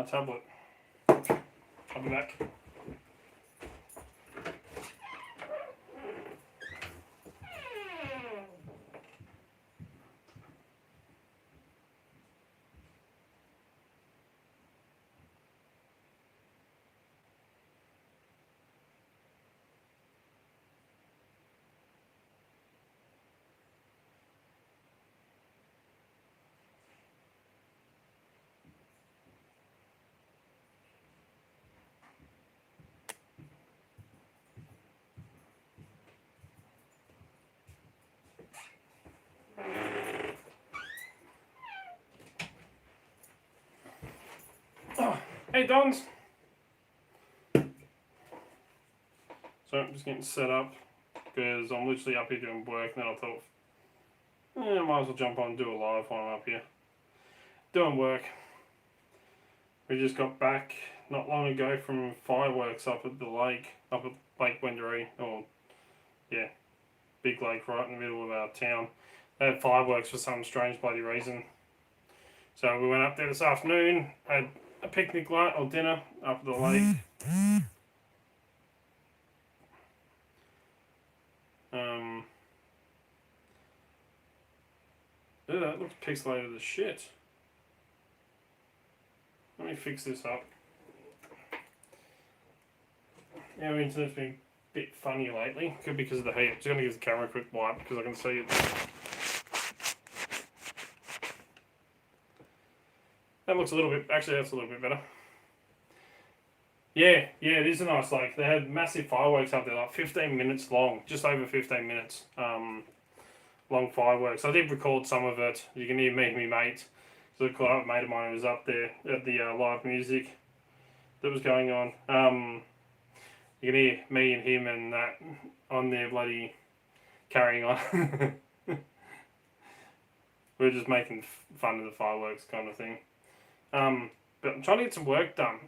my tablet. I'll be back. Oh, hey Dons! So I'm just getting set up because I'm literally up here doing work, and then I thought, I might as well jump on and do a live while I'm up here doing work. We just got back not long ago from fireworks up at the lake, up at Lake Wendouree, or yeah, big lake right in the middle of our town. They had fireworks for some strange bloody reason. So we went up there this afternoon, had a picnic lunch or dinner up at the lake. Yeah, that looks pixelated as shit. Let me fix this up. Yeah, my internet's been a bit funny lately. Could be because of the heat. I'm just going to give the camera a quick wipe because I can see it. That looks a little bit, actually that's a little bit better. Yeah, it is a nice lake. They had massive fireworks up there, like 15 minutes long, just over 15 minutes long fireworks. I did record some of it. You can hear me and my mate. So a mate of mine was up there at the live music that was going on. You can hear me and him and that on there bloody carrying on. We were just making fun of the fireworks kind of thing. But I'm trying to get some work done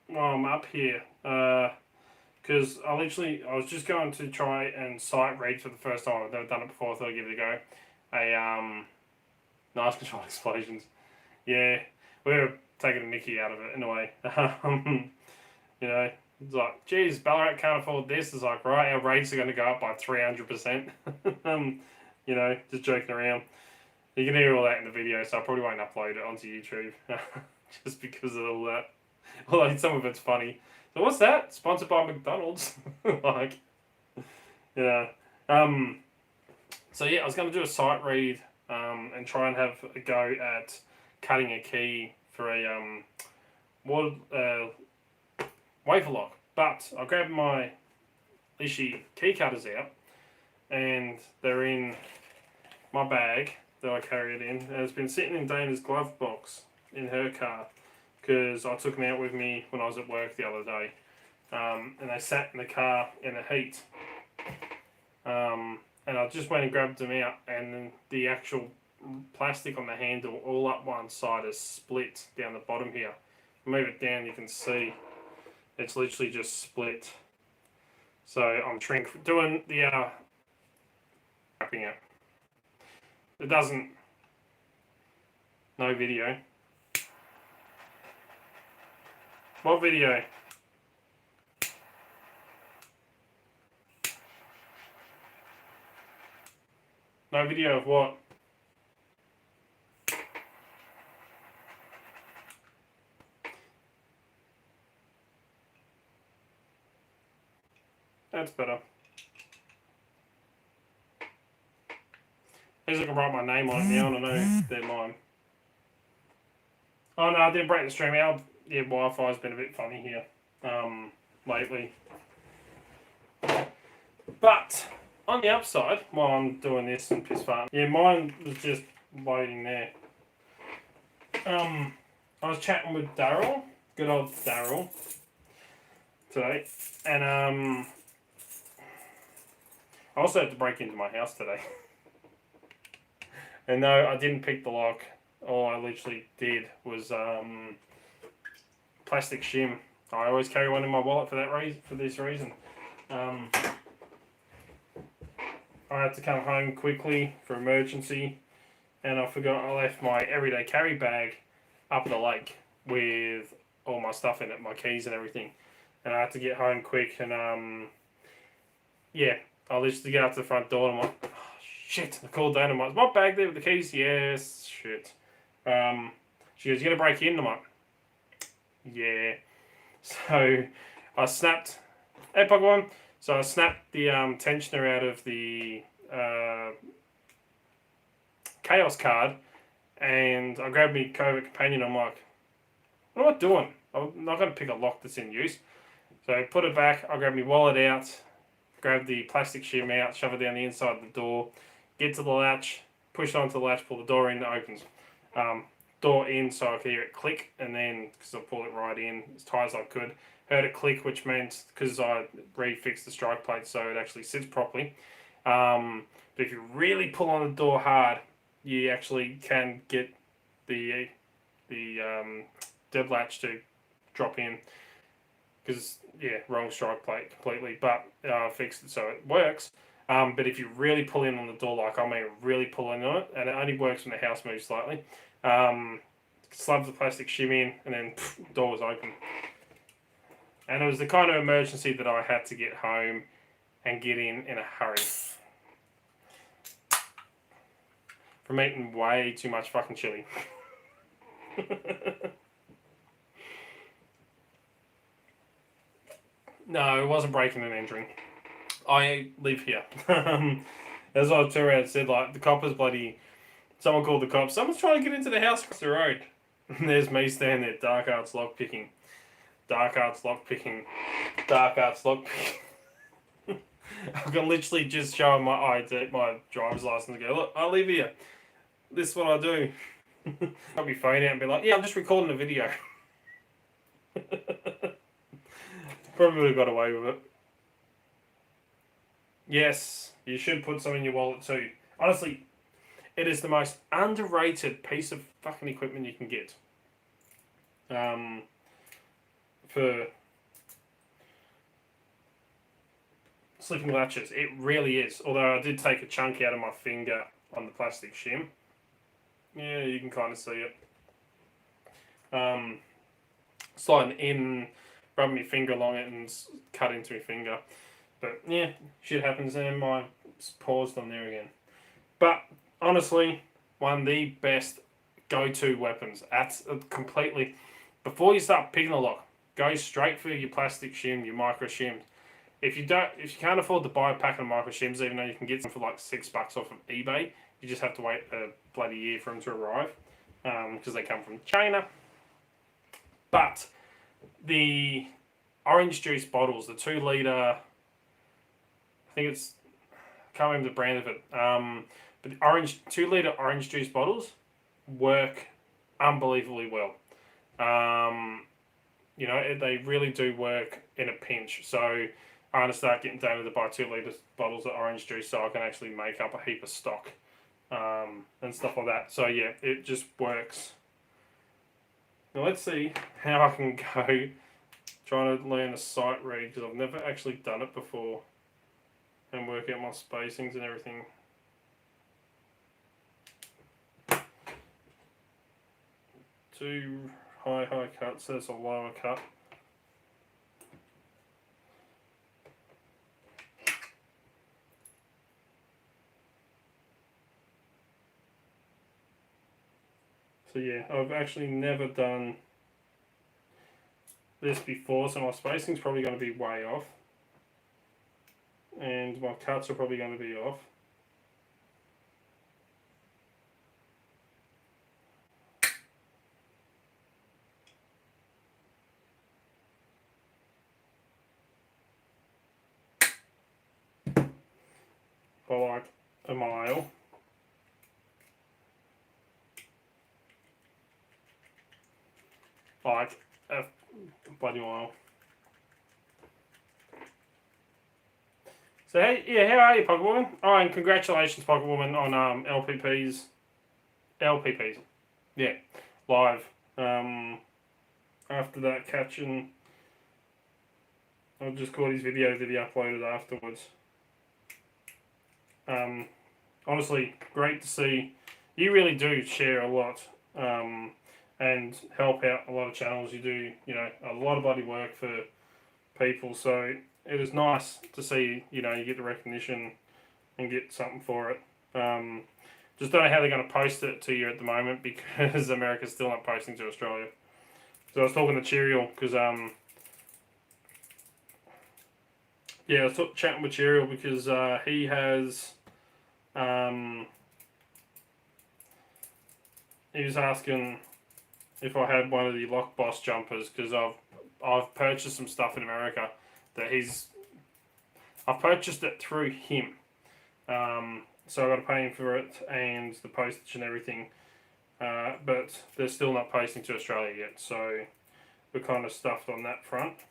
while I'm up here. Because I was just going to try and sight read for the first time. I've never done it before, I thought I'd give it a go. Nice controlled explosions. Yeah, we were taking a mickey out of it in a way. You know, it's like, geez, Ballarat can't afford this. It's like, right, our rates are going to go up by 300%. You know, just joking around. You can hear all that in the video, so I probably won't upload it onto YouTube. Just because of all that. Although some of it's funny. So what's that? Sponsored by McDonald's. Like, yeah. So yeah, I was going to do a sight read and try and have a go at cutting a key for a wafer lock. But I grabbed my Lishi key cutters out, and they're in my bag that I carry it in. And it's been sitting in Dana's glove box in her car because I took them out with me when I was at work the other day. And they sat in the car in the heat. And I just went and grabbed them out, and then the actual plastic on the handle all up one side is split down the bottom here. Move it down, you can see it's literally just split. So I'm doing the wrapping it. It doesn't. No video. What video? No video of what? That's better. At least I can write my name on it now and I know they're mine. Oh no, I didn't break the stream out. Yeah, Wi-Fi's been a bit funny here lately. But on the upside, while I'm doing this and piss fart, yeah, mine was just loading there. I was chatting with Daryl, good old Daryl, today, and I also had to break into my house today. And no, I didn't pick the lock. All I literally did was plastic shim. I always carry one in my wallet for that reason. For this reason, I had to come home quickly for emergency, and I forgot I left my everyday carry bag up the lake with all my stuff in it, my keys and everything. And I had to get home quick, and yeah, I literally get up to the front door and I'm like, oh, shit. I called Dana, I'm like, is my bag there with the keys? Yes, shit. She goes, you gonna break in? I'm like, yeah. So I snapped, hey Pokemon. So I snapped the tensioner out of the Chaos card, and I grabbed my Covert Companion. I'm like, what am I doing? I'm not going to pick a lock that's in use. So I put it back, I grab my wallet out, grab the plastic shim out, shove it down the inside of the door, get to the latch, push it onto the latch, pull the door in, it opens. Door in, so I could hear it click, and then, because I pulled it right in as tight as I could, heard it click, which meant, because I refixed the strike plate so it actually sits properly. But if you really pull on the door hard, you actually can get the dead latch to drop in. Because, yeah, wrong strike plate completely, but fixed it so it works. But if you really pull in on the door, like I mean really pull in on it, and it only works when the house moves slightly, slub the plastic shim in, and then door was open. And it was the kind of emergency that I had to get home and get in a hurry. From eating way too much fucking chili. No, it wasn't breaking and entering. I live here. As I turned around and said, like, the coppers bloody... Someone called the cops. Someone's trying to get into the house across the road. And there's me standing there, dark arts lockpicking. Dark arts lockpicking. Dark arts lockpicking. I can literally just show them my ID, my driver's license and go, look, I live here. This is what I do. I'll be phone out and be like, yeah, I'm just recording a video. Probably would have got away with it. Yes, you should put some in your wallet too. Honestly, it is the most underrated piece of fucking equipment you can get. For slipping latches, it really is. Although I did take a chunk out of my finger on the plastic shim. Yeah, you can kind of see it. Sliding in, rubbing my finger along it and cut into my finger. But yeah, shit happens and my paused on there again. But honestly, one of the best go-to weapons. That's completely... Before you start picking a lock, go straight for your plastic shim, your micro shims. If you can't afford to buy a pack of micro shims, even though you can get them for like $6 off of eBay, you just have to wait a bloody year for them to arrive, because they come from China. But the orange juice bottles, the 2 litre, I think it's, I can't remember the brand of it, but the 2 litre orange juice bottles work unbelievably well. You know, they really do work in a pinch. So I'm going to start getting Dana to buy 2 litre bottles of orange juice so I can actually make up a heap of stock, and stuff like that. So yeah, it just works. Now let's see how I can go trying to learn a sight read, because I've never actually done it before, and work out my spacings and everything. Two high cuts, there's a lower cut. So yeah, I've actually never done this before, so my spacing's probably going to be way off. And my cuts are probably going to be off. By like a mile. Like a bloody mile. So hey, yeah, how are you, Pocket Woman? Oh, and congratulations, Pocket Woman, on LPP's, yeah, live. After that catch, and I just caught his video that he uploaded afterwards. Honestly, great to see. You really do share a lot. and help out a lot of channels. You do, a lot of bloody work for people. So it is nice to see, you get the recognition and get something for it. Just don't know how they're going to post it to you at the moment because America's still not posting to Australia. So I was talking to Cheerial because, I was chatting with Cheerial because he has, he was asking if I had one of the Lock Boss jumpers because I've purchased some stuff in America that I've purchased it through him. So I got to pay him for it and the postage and everything. But they're still not posting to Australia yet, so we're kind of stuffed on that front.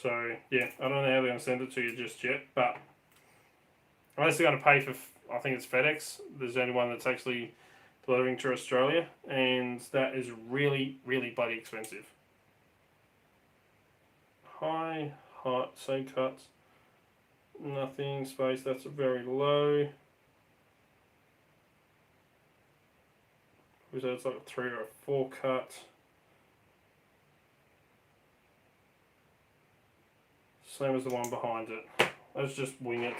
So yeah, I don't know how they're going to send it to you just yet, but unless they're going to pay for, I think it's FedEx. There's the only one that's actually delivering to Australia, and that is really, really bloody expensive. High, hot, so cuts, nothing, space, that's very low. So it's like a 3 or a 4 cut. Same as the one behind it. Let's just wing it.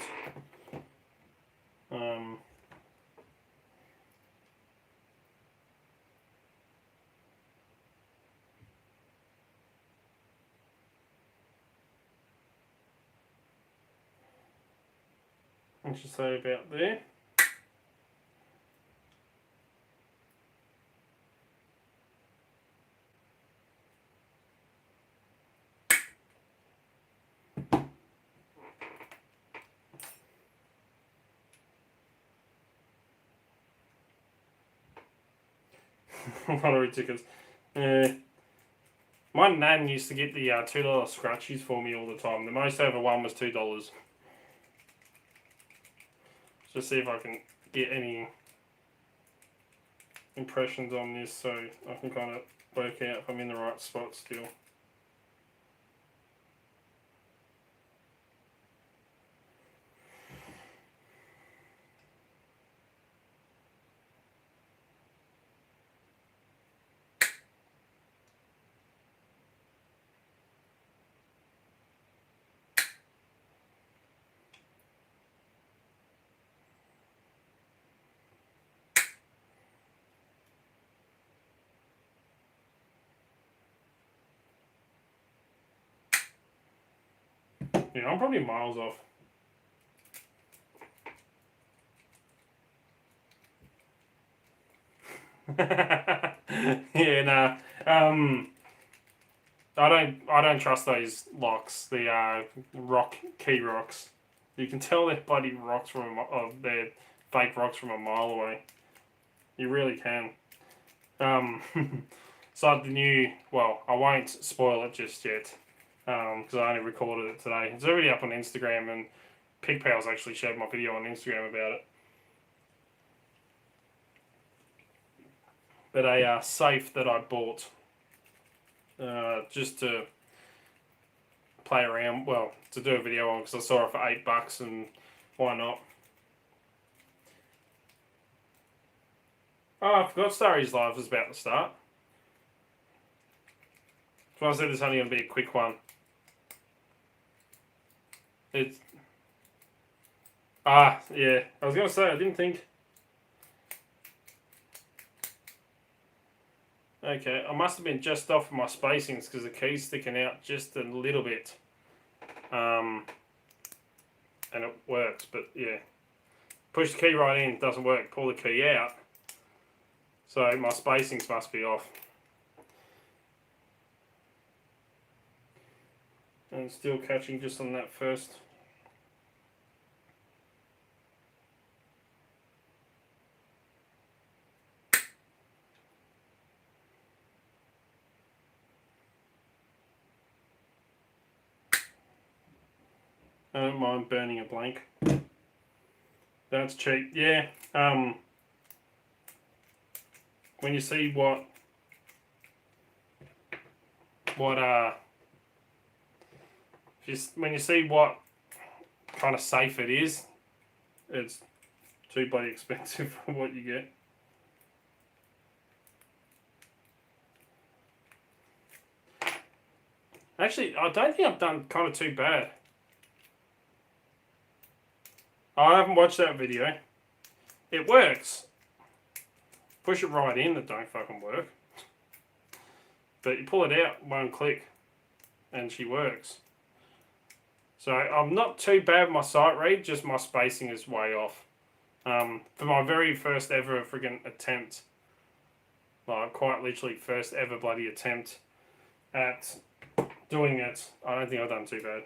I should say about there. Lottery tickets. My nan used to get the $2 scratchies for me all the time. The most over one was $2. Just see if I can get any impressions on this so I can kind of work out if I'm in the right spot still. Yeah, I'm probably miles off. Yeah, nah. I don't trust those locks. The rock key rocks. You can tell they're bloody rocks they're fake rocks from a mile away. You really can. So the new, well, I won't spoil it just yet because I only recorded it today. It's already up on Instagram, and PigPals actually shared my video on Instagram about it. But a safe that I bought just to play around, well, to do a video on because I saw it for $8 and why not? Oh, I forgot Starry's Live was about to start. So I said it's only going to be a quick one. It's... yeah. I was going to say, I didn't think... Okay, I must have been just off my spacings because the key's sticking out just a little bit. And it works, but yeah. Push the key right in, doesn't work. Pull the key out. So my spacings must be off. And still catching just on that first. I don't mind burning a blank. That's cheap. Yeah. When you see when you see what kind of safe it is, It's too bloody expensive for what you get. Actually, I don't think I've done kind of too bad. I haven't watched that video. It works. Push it right in, it don't fucking work. But you pull it out, one click, and she works. So I'm not too bad with my sight read, just my spacing is way off. For my very first ever friggin' attempt, like quite literally first ever bloody attempt at doing it, I don't think I've done too bad.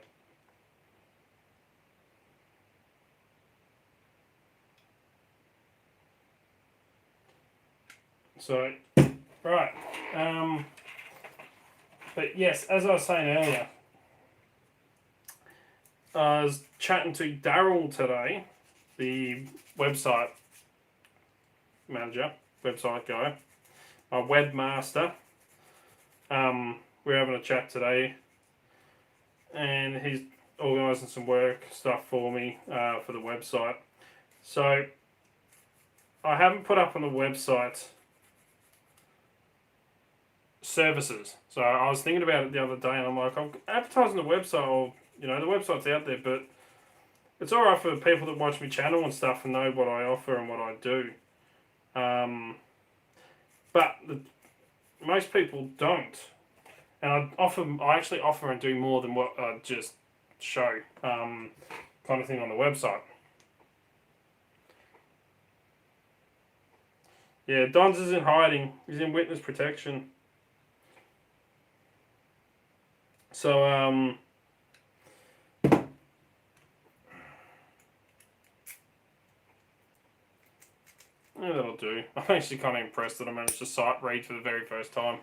So, right. But yes, as I was saying earlier, I was chatting to Daryl today, the website manager, website guy, a webmaster. We're having a chat today, and he's organising some work stuff for me for the website. So I haven't put up on the website services. So I was thinking about it the other day, and I'm like, I'm advertising the website, or the website's out there, but it's all right for people that watch my channel and stuff and know what I offer and what I do. But most people don't, and I actually offer and do more than what I just show, kind of thing on the website. Yeah, Don's is in hiding. He's in witness protection. So, yeah, that'll do. I'm actually kind of impressed that I managed to sight read for the very first time.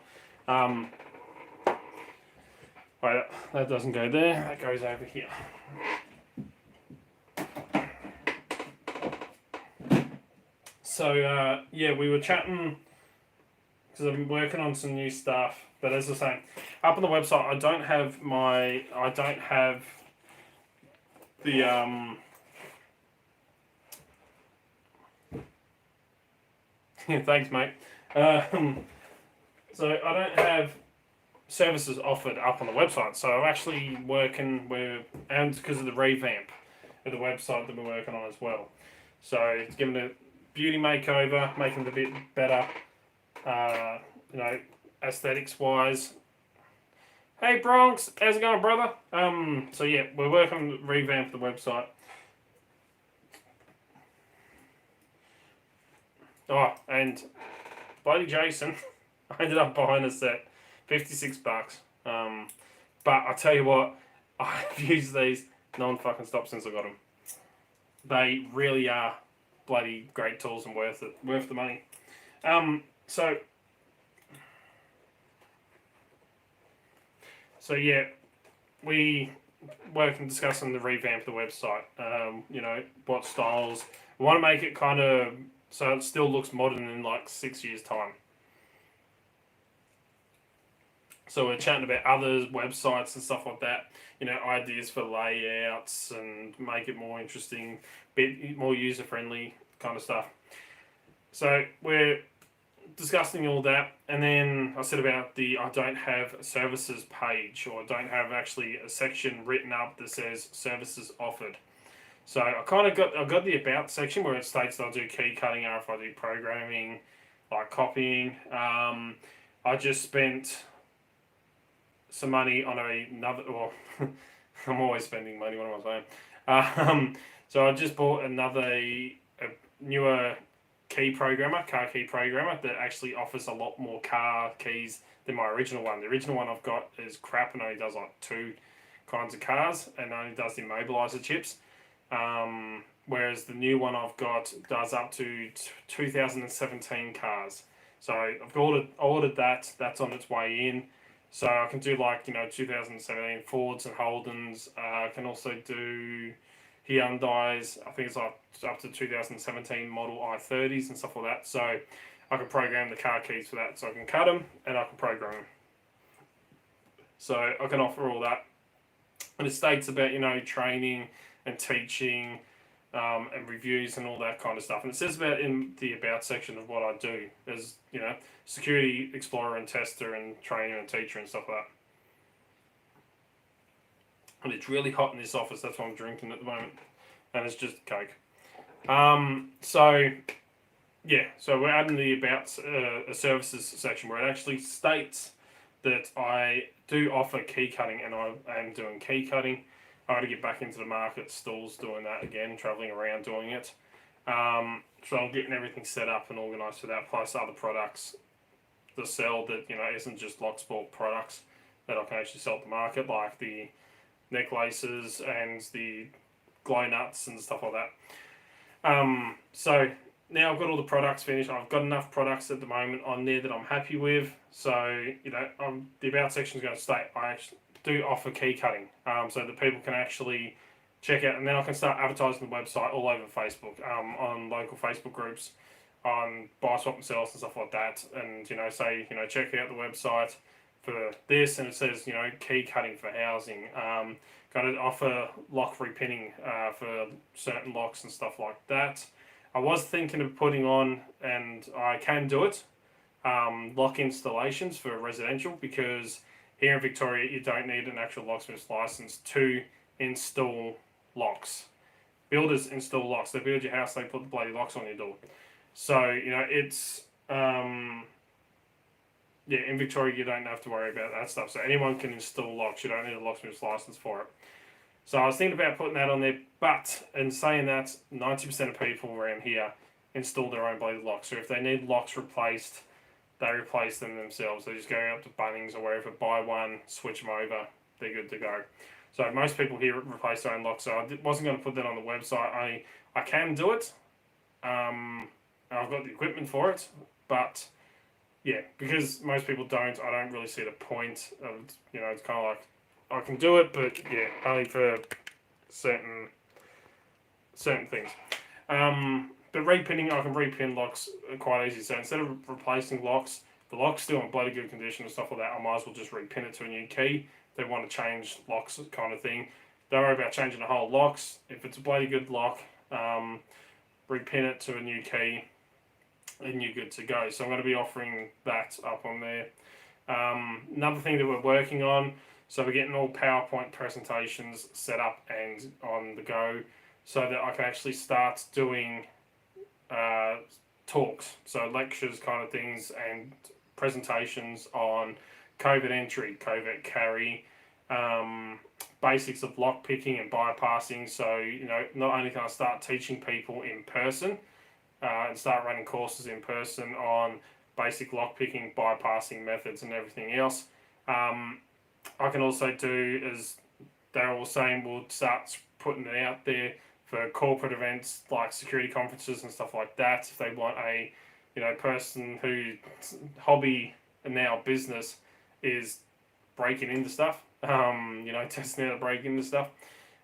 Wait, that doesn't go there. That goes over here. So, yeah, we were chatting because I've been working on some new stuff. But as I was saying, up on the website, I don't have the thanks, mate. So I don't have services offered up on the website. So I'm actually working and because of the revamp of the website that we're working on as well. So it's giving it a beauty makeover, making it a bit better, aesthetics wise. Hey Bronx, how's it going, brother? So yeah, we're working on the revamp of the website. Oh, and bloody Jason, I ended up buying a set, $56. But I tell you what, I've used these non-fucking stop since I got them. They really are bloody great tools and worth the money. So yeah, we work and discuss on the revamp of the website. What styles. We want to make it kind of so it still looks modern in like 6 years' time. So we're chatting about other websites and stuff like that. Ideas for layouts and make it more interesting, bit more user friendly kind of stuff. So we're discussing all that, and then I said about I don't have a services page, or I don't have actually a section written up that says services offered. So I got the about section where it states that I do key cutting, RFID programming, like copying. I just spent some money on another. Well, I'm always spending money. What am I saying? So I just bought a newer car key programmer that actually offers a lot more car keys than my original one. The original one I've got is crap and only does like 2 kinds of cars and only does the immobilizer chips. Whereas the new one I've got does up to 2017 cars. So I've ordered that. That's on its way in. So I can do 2017 Fords and Holdens. I can also do Hyundai's. I think it's like up to 2017 model i30s and stuff like that. So I can program the car keys for that. So I can cut them and I can program them. So I can offer all that. And it states about training and teaching and reviews and all that kind of stuff. And it says about in the about section of what I do as, security explorer and tester and trainer and teacher and stuff like that. And it's really hot in this office. That's what I'm drinking at the moment, and it's just Coke. So we're adding the about services section where it actually states that I do offer key cutting, and I am doing key cutting. I got to get back into the market stalls doing that again, travelling around doing it. So I'm getting everything set up and organised for that, plus other products to sell that, isn't just Locksport products that I can actually sell at the market, like the necklaces and the glow nuts and stuff like that. So now I've got all the products finished. I've got enough products at the moment on there that I'm happy with. So, the about section is going to state I actually do offer key cutting, so that people can actually check out, and then I can start advertising the website all over Facebook, on local Facebook groups, on buy, swap and sales and stuff like that, and say check out the website for this, and it says key cutting for housing, going to offer lock repinning for certain locks and stuff like that. I was thinking of putting on, and I can do it, lock installations for residential, because here in Victoria, you don't need an actual locksmith's license to install locks. Builders install locks. They build your house, they put the bloody locks on your door. So, it's, in Victoria, you don't have to worry about that stuff. So anyone can install locks. You don't need a locksmith's license for it. So I was thinking about putting that on there, but in saying that, 90% of people around here install their own bloody locks. So if they need locks replaced, they replace them themselves. They just go up to Bunnings or wherever, buy one, switch them over, they're good to go. So most people here replace their own locks. So I wasn't going to put that on the website. I can do it. I've got the equipment for it, but because most people don't, I don't really see the point of, it's kind of like, I can do it, but only for certain things. But repinning, I can repin locks quite easy. So instead of replacing locks, if the lock's still in bloody good condition and stuff like that, I might as well just repin it to a new key. If they want to change locks kind of thing, don't worry about changing the whole locks. If it's a bloody good lock, repin it to a new key and you're good to go. So I'm going to be offering that up on there. Another thing that we're working on, so we're getting all PowerPoint presentations set up and on the go, so that I can actually start doing talks, so lectures kind of things, and presentations on covert entry, covert carry, basics of lock picking and bypassing. So not only can I start teaching people in person and start running courses in person on basic lock picking, bypassing methods and everything else, I can also do, as they're all saying, we'll start putting it out there for corporate events like security conferences and stuff like that. If they want a person whose hobby and now business is breaking into stuff, testing how to break into stuff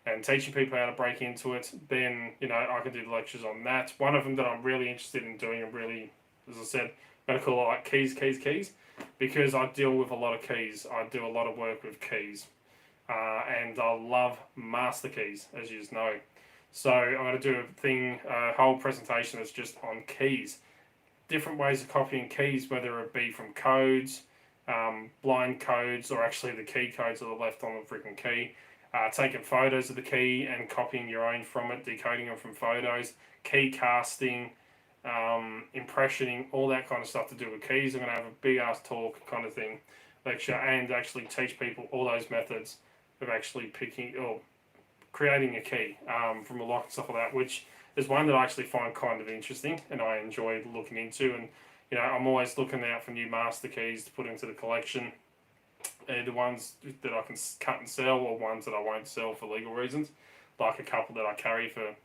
and teaching people how to break into it, then I can do lectures on that. One of them that I'm really interested in doing, and really, as I said, I'm going to call it like keys, because I deal with a lot of keys. I do a lot of work with keys, and I love master keys, as you just know. So I'm going to do a whole presentation that's just on keys. Different ways of copying keys, whether it be from codes, blind codes, or actually the key codes that are left on the freaking key. Taking photos of the key and copying your own from it, decoding them from photos, key casting, impressioning, all that kind of stuff to do with keys. I'm going to have a big ass talk kind of thing, lecture, and actually teach people all those methods of actually picking or creating a key from a lock and stuff like that, which is one that I actually find kind of interesting and I enjoy looking into. And I'm always looking out for new master keys to put into the collection, either ones that I can cut and sell or ones that I won't sell for legal reasons, like a couple that I carry for,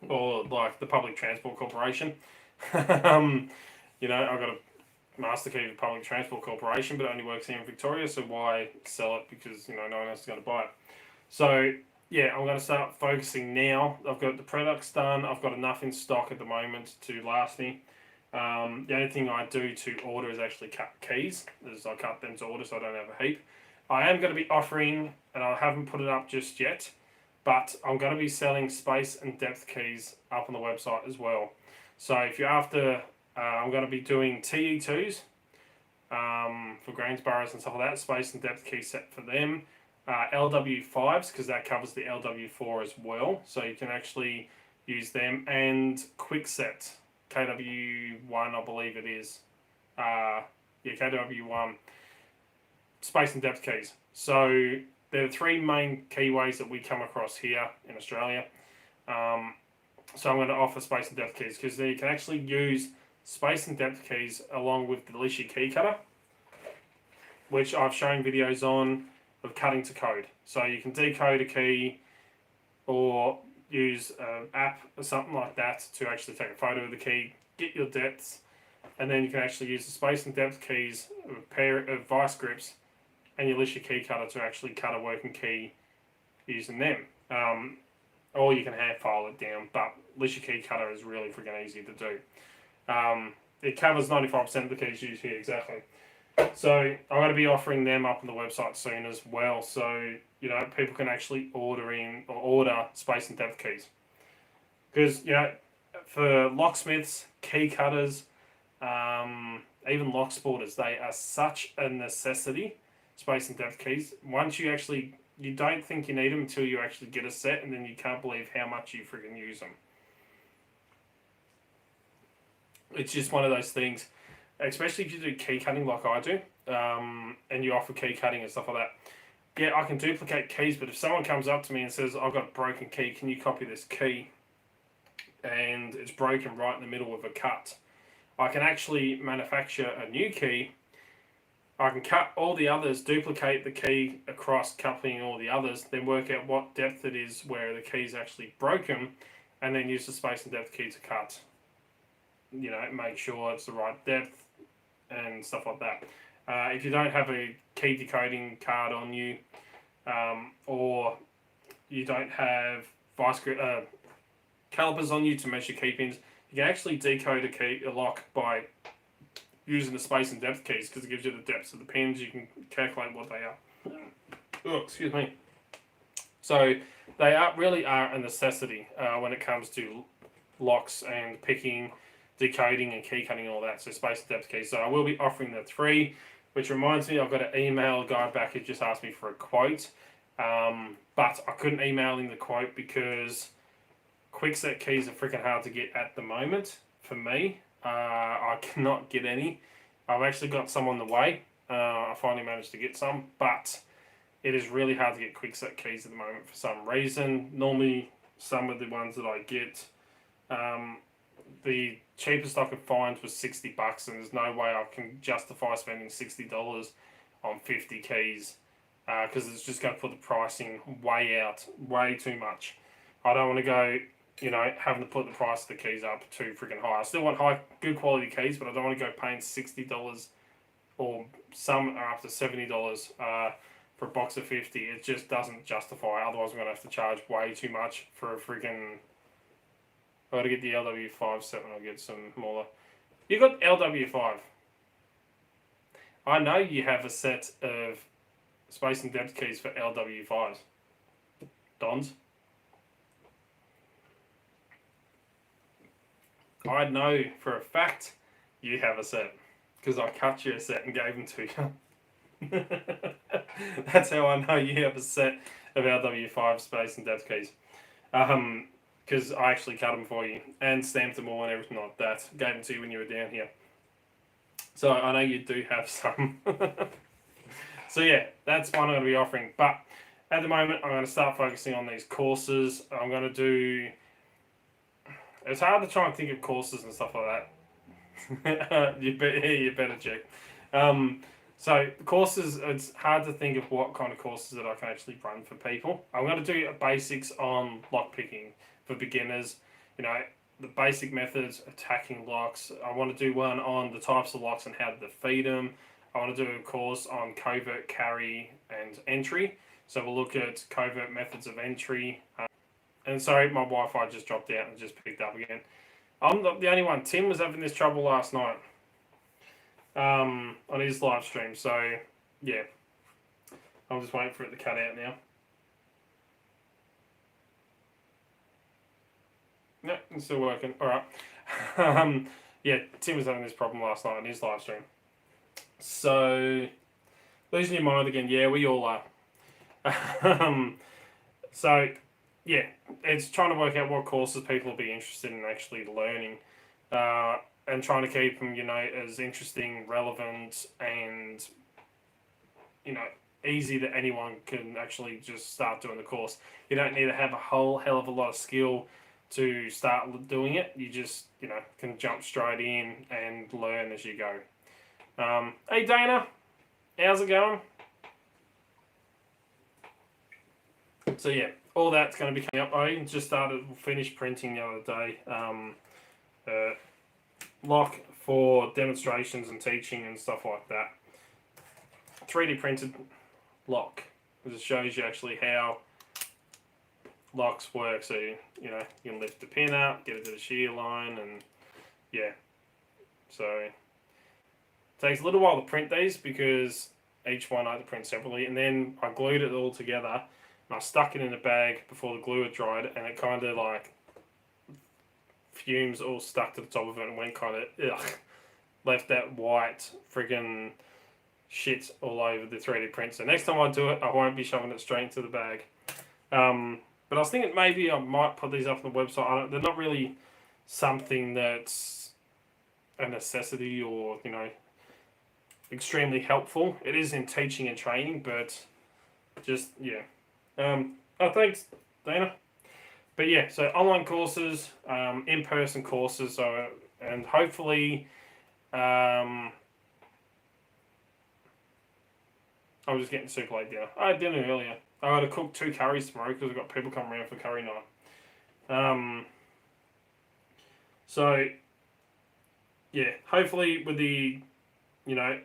or like the Public Transport Corporation. I've got a master key to the Public Transport Corporation, but it only works here in Victoria, so why sell it? Because no one else is going to buy it. So I'm going to start focusing now. I've got the products done. I've got enough in stock at the moment to last me. The only thing I do to order is actually cut keys. I cut them to order, so I don't have a heap. I am going to be offering, and I haven't put it up just yet, but I'm going to be selling space and depth keys up on the website as well. So if you're after, I'm going to be doing TE2s for Greensboroughs and stuff like that, space and depth key set for them. LW5s, because that covers the LW4 as well, so you can actually use them, and Quickset KW1, I believe it is. KW1 space and depth keys. So there are three main keyways that we come across here in Australia. So I'm going to offer space and depth keys because you can actually use space and depth keys along with the Lishi key cutter, which I've shown videos on of cutting to code. So you can decode a key or use an app or something like that to actually take a photo of the key, get your depths, and then you can actually use the space and depth keys, a pair of vice grips, and your Lishi key cutter to actually cut a working key using them. Or you can hand file it down, but Lishi key cutter is really freaking easy to do. It covers 95% of the keys used here, exactly. So I'm going to be offering them up on the website soon as well, so people can actually order space and depth keys. Because for locksmiths, key cutters, even lock sporters, they are such a necessity. Space and depth keys. Once you don't think you need them until you actually get a set, and then you can't believe how much you freaking use them. It's just one of those things. Especially if you do key cutting like I do, and you offer key cutting and stuff like that. Yeah, I can duplicate keys, but if someone comes up to me and says, I've got a broken key, can you copy this key? And it's broken right in the middle of a cut. I can actually manufacture a new key. I can cut all the others, duplicate the key across, coupling all the others, then work out what depth it is where the key is actually broken, and then use the space and depth key to cut. Make sure it's the right depth and stuff like that. If you don't have a key decoding card on you, or you don't have vice grip calipers on you to measure key pins, you can actually decode a lock by using the space and depth keys, because it gives you the depths of the pins. You can calculate what they are. Oh, excuse me. So they really are a necessity when it comes to locks and picking, decoding and key cutting and all that. So space and depth keys. So I will be offering the 3, which reminds me, I've got an email guy back who just asked me for a quote, but I couldn't email him the quote because Quickset keys are freaking hard to get at the moment for me. I cannot get any. I've actually got some on the way. I finally managed to get some, but it is really hard to get Quickset keys at the moment for some reason. Normally, some of the ones that I get, the cheapest I could find was $60, and there's no way I can justify spending $60 on 50 keys, because it's just going to put the pricing way too much. I don't want to go, having to put the price of the keys up too freaking high. I still want good quality keys, but I don't want to go paying $60, or some are up to $70 for a box of 50. It just doesn't justify. Otherwise, I'm going to have to charge way too much for a freaking. I've got to get the LW5 set when I get some smaller. You got LW5. I know you have a set of space and depth keys for LW5s. Dons. I know for a fact you have a set, because I cut you a set and gave them to you. That's how I know you have a set of LW5 space and depth keys. Because I actually cut them for you and stamped them all and everything like that. Gave them to you when you were down here. So I know you do have some. So yeah, that's one I'm going to be offering. But at the moment, I'm going to start focusing on these courses. I'm going to do. It's hard to try and think of courses and stuff like that. you better check. So courses, it's hard to think of what kind of courses that I can actually run for people. I'm going to do basics on lock picking for beginners. The basic methods, attacking locks. I want to do one on the types of locks and how to defeat them. I want to do a course on covert, carry, and entry. So we'll look at covert methods of entry. And sorry, my Wi-Fi just dropped out and just picked up again. I'm not the only one. Tim was having this trouble last night on his live stream. So, yeah. I'm just waiting for it to cut out now. No, it's still working. Alright. Yeah, Tim was having this problem last night in his live stream. So, losing your mind again. Yeah, we all are. So, yeah, it's trying to work out what courses people will be interested in actually learning. And trying to keep them, as interesting, relevant, and, easy that anyone can actually just start doing the course. You don't need to have a whole hell of a lot of skill to start doing it. You just, can jump straight in and learn as you go. Hey Dana, how's it going? So yeah, all that's going to be coming up. I just finished printing the other day. Lock for demonstrations and teaching and stuff like that. 3D printed lock. It just shows you actually how locks work. So you can lift the pin up, get it to the shear line, and yeah. So it takes a little while to print these because each one I had to print separately, and then I glued it all together and I stuck it in a bag before the glue had dried, and it kind of like fumes all stuck to the top of it and went kind of left that white friggin' shit all over the 3D print. So next time I do it, I won't be shoving it straight into the bag. But I was thinking maybe I might put these up on the website. They're not really something that's a necessity or, extremely helpful. It is in teaching and training, but just, yeah. Thanks, Dana. But yeah, so online courses, in-person courses, and hopefully, I was just getting super late dinner. I had dinner earlier. I got to cook 2 curries tomorrow because I've got people coming around for curry night. So, yeah, hopefully with the,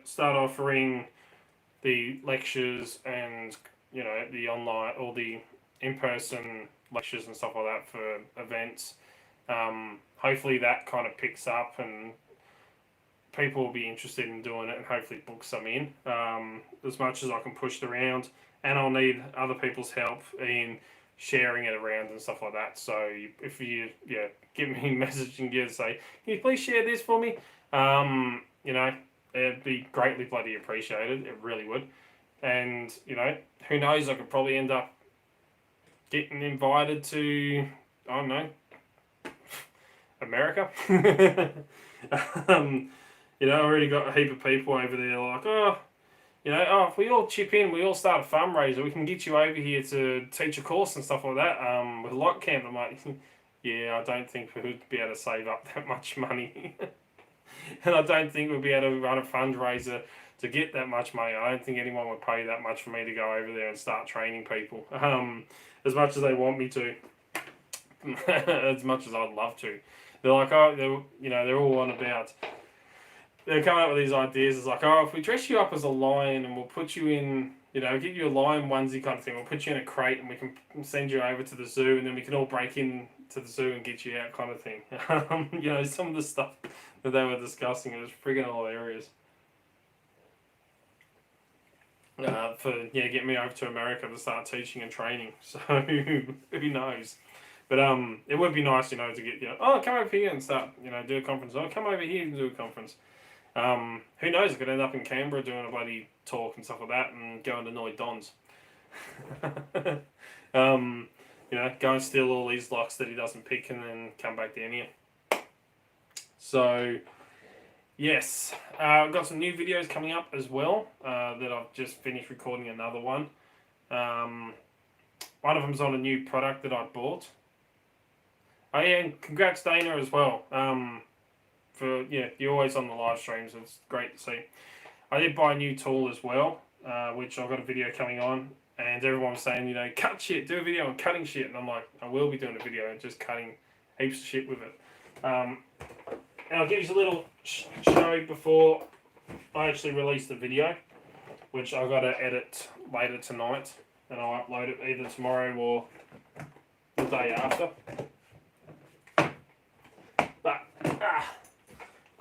start offering the lectures and, the online or the in-person lectures and stuff like that for events. Hopefully that kind of picks up and people will be interested in doing it and hopefully book some in as much as I can push it around. And I'll need other people's help in sharing it around and stuff like that. So if you give me a message and say, can you please share this for me? It'd be greatly bloody appreciated. It really would. And, who knows, I could probably end up getting invited to, I don't know, America. I already got a heap of people over there like, if we all chip in, we all start a fundraiser, we can get you over here to teach a course and stuff like that with Lock Camp. I'm like, yeah, I don't think we'd be able to save up that much money. And I don't think we'd be able to run a fundraiser to get that much money. I don't think anyone would pay that much for me to go over there and start training people. As much as they want me to. As much as I'd love to. They're like, they're all on about... They're coming up with these ideas. It's like, if we dress you up as a lion and we'll put you in, get you a lion onesie kind of thing. We'll put you in a crate and we can send you over to the zoo and then we can all break in to the zoo and get you out kind of thing. Some of the stuff that they were discussing, it was friggin' hilarious. Get me over to America to start teaching and training. So, who knows? But it would be nice, to get, come over here and start, do a conference. Come over here and do a conference. Who knows? I could end up in Canberra doing a bloody talk and stuff like that and go and annoy Dons. Go and steal all these locks that he doesn't pick and then come back down here. So, yes. I've got some new videos coming up as well that I've just finished recording another one. One of them's on a new product that I bought. Oh yeah, and congrats Dana as well. You're always on the live streams. It's great to see. I did buy a new tool as well, which I've got a video coming on, and everyone was saying, cut shit, do a video on cutting shit, and I'm like, I will be doing a video and just cutting heaps of shit with it. And I'll give you a little show before I actually release the video, which I've got to edit later tonight, and I'll upload it either tomorrow or the day after. But,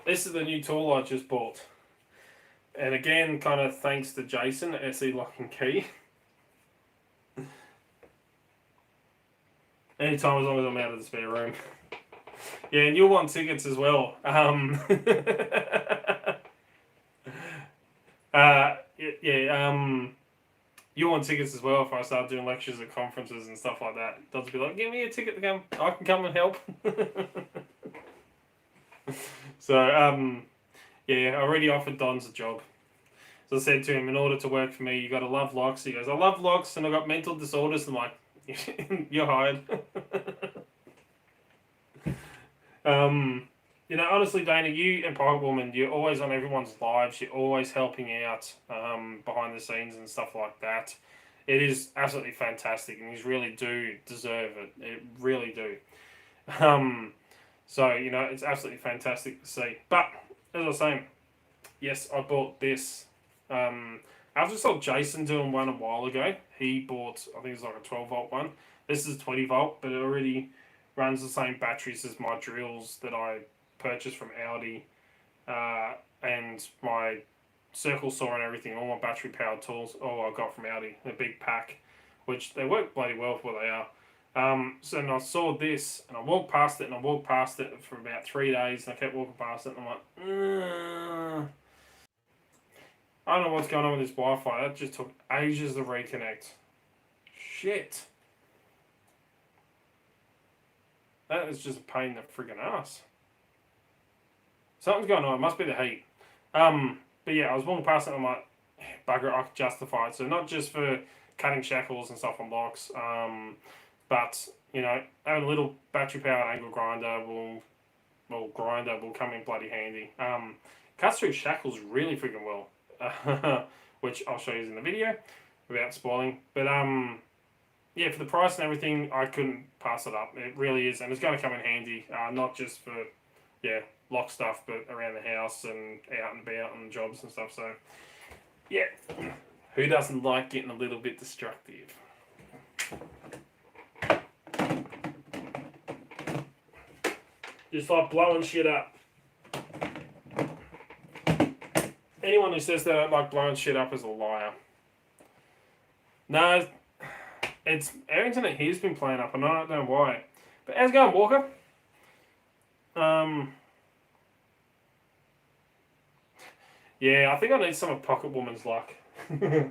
this is the new tool I just bought. And again, kind of thanks to Jason at SE Lock and Key. Anytime as long as I'm out of the spare room. Yeah, and you'll want tickets as well. You want tickets as well if I start doing lectures at conferences and stuff like that. They'll be like, give me a ticket to come. I can come and help. So, yeah, I already offered Don's a job. So I said to him, in order to work for me, you got to love locks. He goes, I love locks and I got mental disorders. I'm like, you're hired. Honestly, Dana, you and Pocket Woman, you're always on everyone's lives. You're always helping out behind the scenes and stuff like that. It is absolutely fantastic, and you really do deserve it. It really do. So, it's absolutely fantastic to see. But, as I was saying, yes, I bought this. I just saw Jason doing one a while ago. He bought, I think it's like a 12-volt one. This is 20-volt, but it already runs the same batteries as my drills that I purchased from Audi, and my circle saw and everything, all my battery powered tools, all I got from Audi, a big pack, which they work bloody well for what they are. So and I saw this, and I walked past it, and I walked past it for about 3 days, and I kept walking past it, and I'm like, I don't know what's going on with this Wi-Fi. That just took ages to reconnect. Shit. That is just a pain in the friggin' ass. Something's going on. It must be the heat. But yeah, I was walking past it, and I'm like, bugger, I could justify it. So not just for cutting shackles and stuff on locks, but, having a little battery-powered angle grinder will come in bloody handy. Cuts through shackles really freaking well, which I'll show you in the video without spoiling. But, yeah, for the price and everything, I couldn't pass it up. It really is, and it's going to come in handy, not just for, lock stuff, but around the house and out and about and jobs and stuff. So, yeah, who doesn't like getting a little bit destructive? Just like blowing shit up. Anyone who says they don't like blowing shit up is a liar. No, it's our internet here's been playing up, and I don't know why. But how's it going, Walker? Yeah, I think I need some of Pocket Woman's luck. I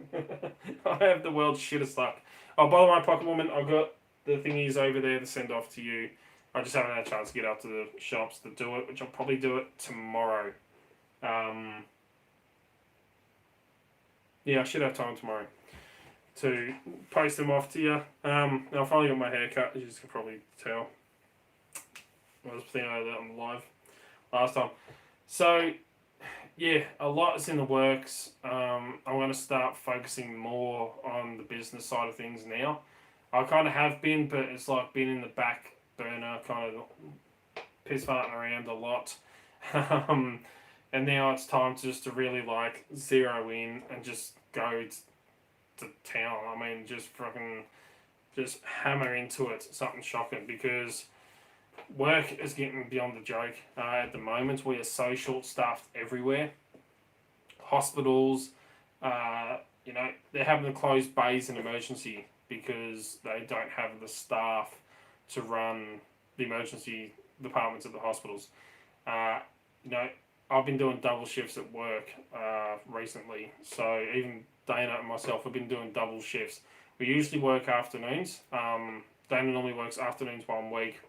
have the world's shittest luck. Oh, by the way, Pocket Woman, I've got the thingies over there to send off to you. I just haven't had a chance to get up to the shops to do it, which I'll probably do it tomorrow. Yeah, I should have time tomorrow to post them off to you. I finally got my hair cut, as you can probably tell. I was thinking about that on the live last time. So, yeah, a lot is in the works. I'm going to start focusing more on the business side of things now. I kind of have been, but it's like been in the back burner, kind of piss farting around a lot. And now it's time just to really like zero in and just go to town. I mean, just hammer into it, something shocking, because work is getting beyond the joke. At the moment, we are so short-staffed everywhere. Hospitals, they're having to close bays in emergency because they don't have the staff to run the emergency departments at the hospitals. I've been doing double shifts at work recently, so even Dana and myself have been doing double shifts. We usually work afternoons. Dana normally works afternoons 1 week,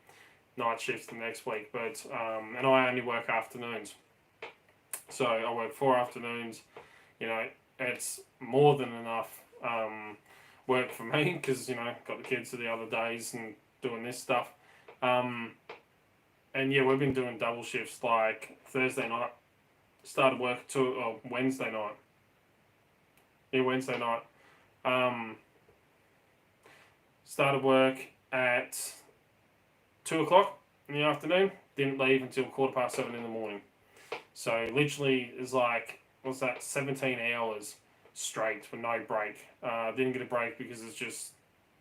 night shifts the next week, but and I only work afternoons. So I work 4 afternoons. It's more than enough work for me because got the kids to the other days and doing this stuff. And yeah, we've been doing double shifts like Thursday night. Started work Wednesday night. Yeah, Wednesday night. Started work at 2 o'clock in the afternoon. Didn't leave until 7:15 in the morning. So literally is like, 17 hours straight with no break. Didn't get a break because it's just,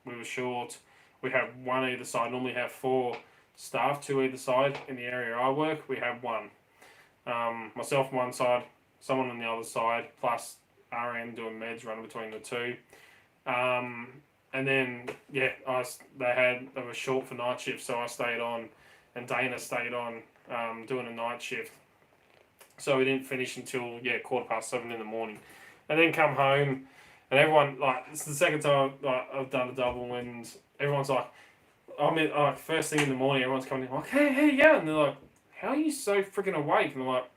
we were short. We have one either side. Normally have 4 staff, 2 either side. In the area I work, we have 1. Myself on one side, someone on the other side, plus RN doing meds running between the 2. and then they were short for night shift, so I stayed on, and Dana stayed on doing a night shift. So we didn't finish until 7:15 in the morning, and then come home, and everyone like it's the second time I've done a double, and everyone's like, first thing in the morning, everyone's coming in like, hey, yeah, and they're like, how are you so freaking awake? And they're like,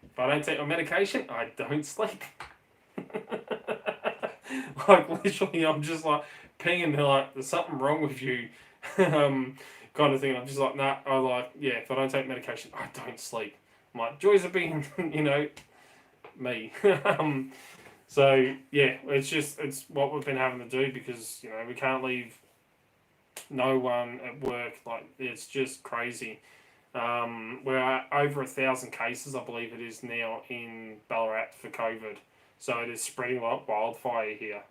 if I don't take my medication, I don't sleep. Like literally, I'm just like peeing, and they're like, there's something wrong with you, kind of thing. I'm just like, nah. I'm like, yeah, if I don't take medication, I don't sleep. I'm like, joys of being, me. So yeah, it's what we've been having to do because we can't leave no one at work. Like it's just crazy. We're at over 1,000 cases, I believe it is now in Ballarat for COVID. So it is spreading like wildfire here.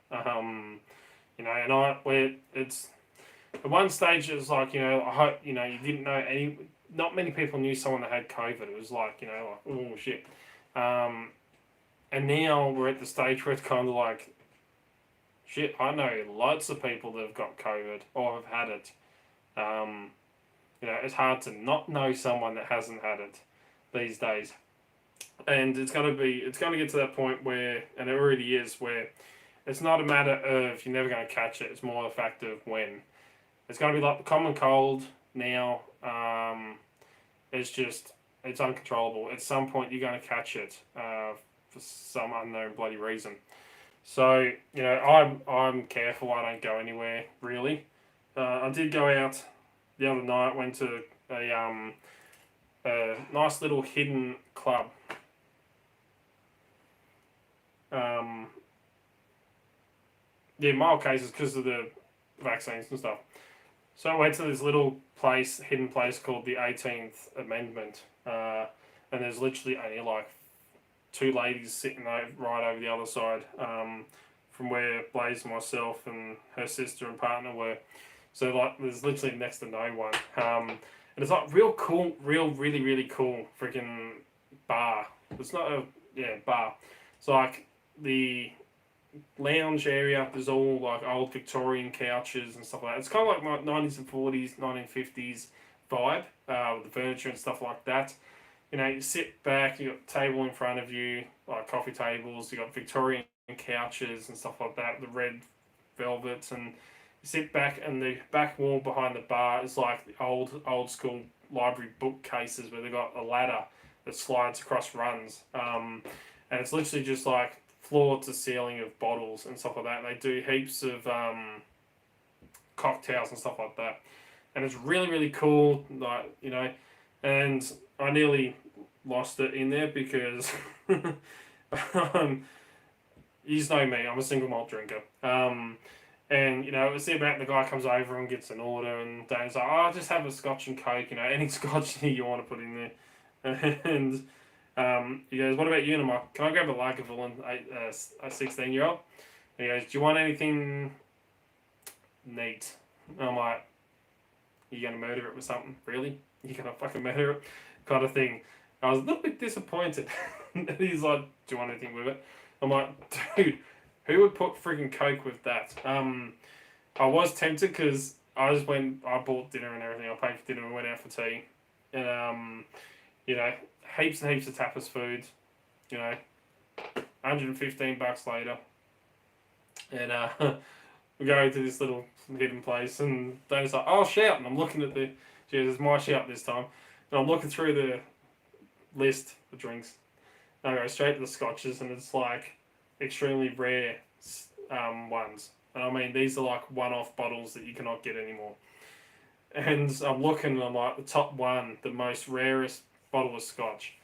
It's at one stage it was like I hope you didn't know any. Not many people knew someone that had COVID. It was like oh shit. And now we're at the stage where it's kind of like shit. I know lots of people that have got COVID or have had it. It's hard to not know someone that hasn't had it these days. And it's going to get to that point where, and it already is, where it's not a matter of you're never going to catch it. It's more a fact of when. It's going to be like the common cold now. It's uncontrollable. At some point, you're going to catch it for some unknown bloody reason. So I'm careful. I don't go anywhere really. I did go out the other night. Went to a nice little hidden club. Mild cases because of the vaccines and stuff. So I went to this little hidden place called the 18th Amendment, and there's literally only like two ladies sitting right over the other side from where Blaze, myself, and her sister and partner were. So like, there's literally next to no one, and it's like real cool, really, really cool freaking bar. It's not a bar. It's like the lounge area. There's all like old Victorian couches and stuff like that. It's kind of like my 90s and 40s, 1950s vibe with the furniture and stuff like that. You sit back, you got a table in front of you, like coffee tables, you got Victorian couches and stuff like that, the red velvets, and you sit back, and the back wall behind the bar is like the old school library bookcases where they've got a ladder that slides across runs. And it's literally just like floor to ceiling of bottles and stuff like that. And they do heaps of cocktails and stuff like that. And it's really, really cool, like, and I nearly lost it in there because you know me, I'm a single malt drinker. And it's about the guy comes over and gets an order, and Dane's like, I'll just have a scotch and coke, any scotch you want to put in there. And he goes, what about you? And I'm like, can I grab a Lagavulin, a 16-year-old? And he goes, do you want anything neat? And I'm like, are you going to murder it with something? Really? You're going to fucking murder it? Kind of thing. I was a little bit disappointed. And he's like, do you want anything with it? I'm like, dude, who would put friggin' Coke with that? I was tempted because I bought dinner and everything. I paid for dinner and went out for tea. And, heaps and heaps of tapas food. $115 later. And we go to this little hidden place, and Dana's like, I'll shout. And I'm looking at it's my shout this time. And I'm looking through the list of drinks. And I go straight to the scotches, and it's like extremely rare ones. And I mean, these are like one-off bottles that you cannot get anymore. And I'm looking, and I'm like, the top one, the most rarest bottle of scotch.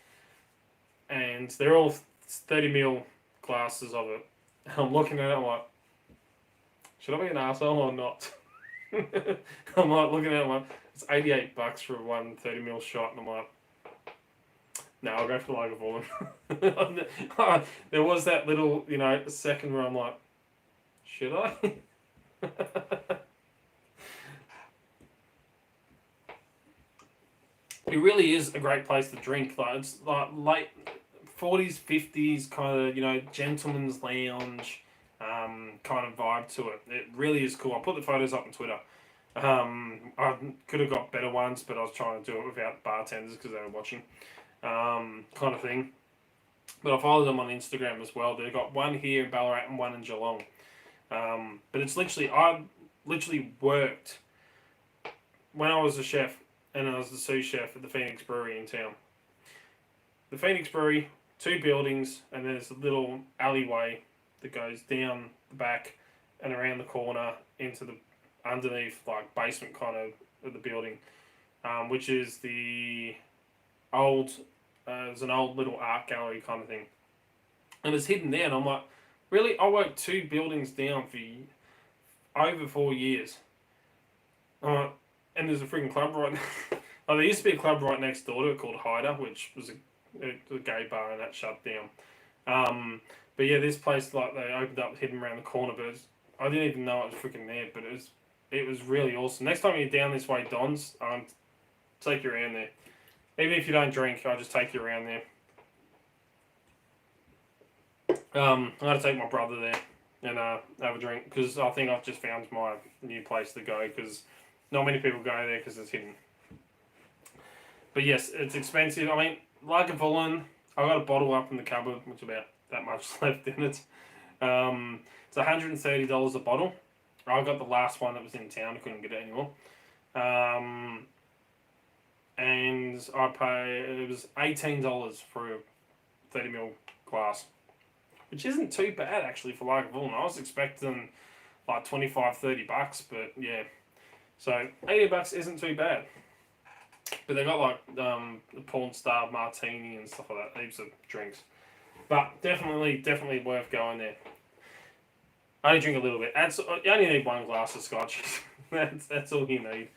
And they're all 30ml glasses of it. And I'm looking at it, I'm like, should I be an asshole or not? I'm like looking at it, I'm like, it's $88 for one 30ml shot, and I'm like, no, I'll go for the Lagavulin. There was that little, second where I'm like, should I? It really is a great place to drink. Like, it's like late 40s, 50s kind of, gentleman's lounge. kind of vibe to it. It really is cool. I'll put the photos up on Twitter. I could have got better ones, but I was trying to do it without bartenders because they were watching, kind of thing. But I followed them on Instagram as well. They've got one here in Ballarat and one in Geelong. But it's literally, I literally worked when I was a chef and I was the sous chef at the Phoenix Brewery in town. The Phoenix Brewery, 2 buildings, and there's a little alleyway that goes down the back and around the corner into the underneath, like, basement kind of the building, which is the old, there's an old little art gallery kind of thing. And it's hidden there, and I'm like, really? I worked 2 buildings down for over 4 years. And there's a freaking club right now. Oh, there used to be a club right next door to it called Hyder, which was a gay bar, and that shut down. But yeah, this place, like, they opened up hidden around the corner, but I didn't even know it was freaking there, but it was really awesome. Next time you're down this way, Don's, take you around there. Even if you don't drink, I'll just take you around there. I'm going to take my brother there and have a drink, because I think I've just found my new place to go, because not many people go there because it's hidden. But yes, it's expensive. I mean, Lagavulin, I got a bottle up in the cupboard, which about that much left in it. It's $130 a bottle. I got the last one that was in town. I couldn't get it anymore. And it was $18 for a 30ml glass, which isn't too bad actually for Lagavulin. I was expecting like $25-30, but yeah. So $80 isn't too bad. But they got like the porn star martini and stuff like that, heaps of drinks. But definitely worth going there. I only drink a little bit. You only need 1 glass of scotch. that's all you need.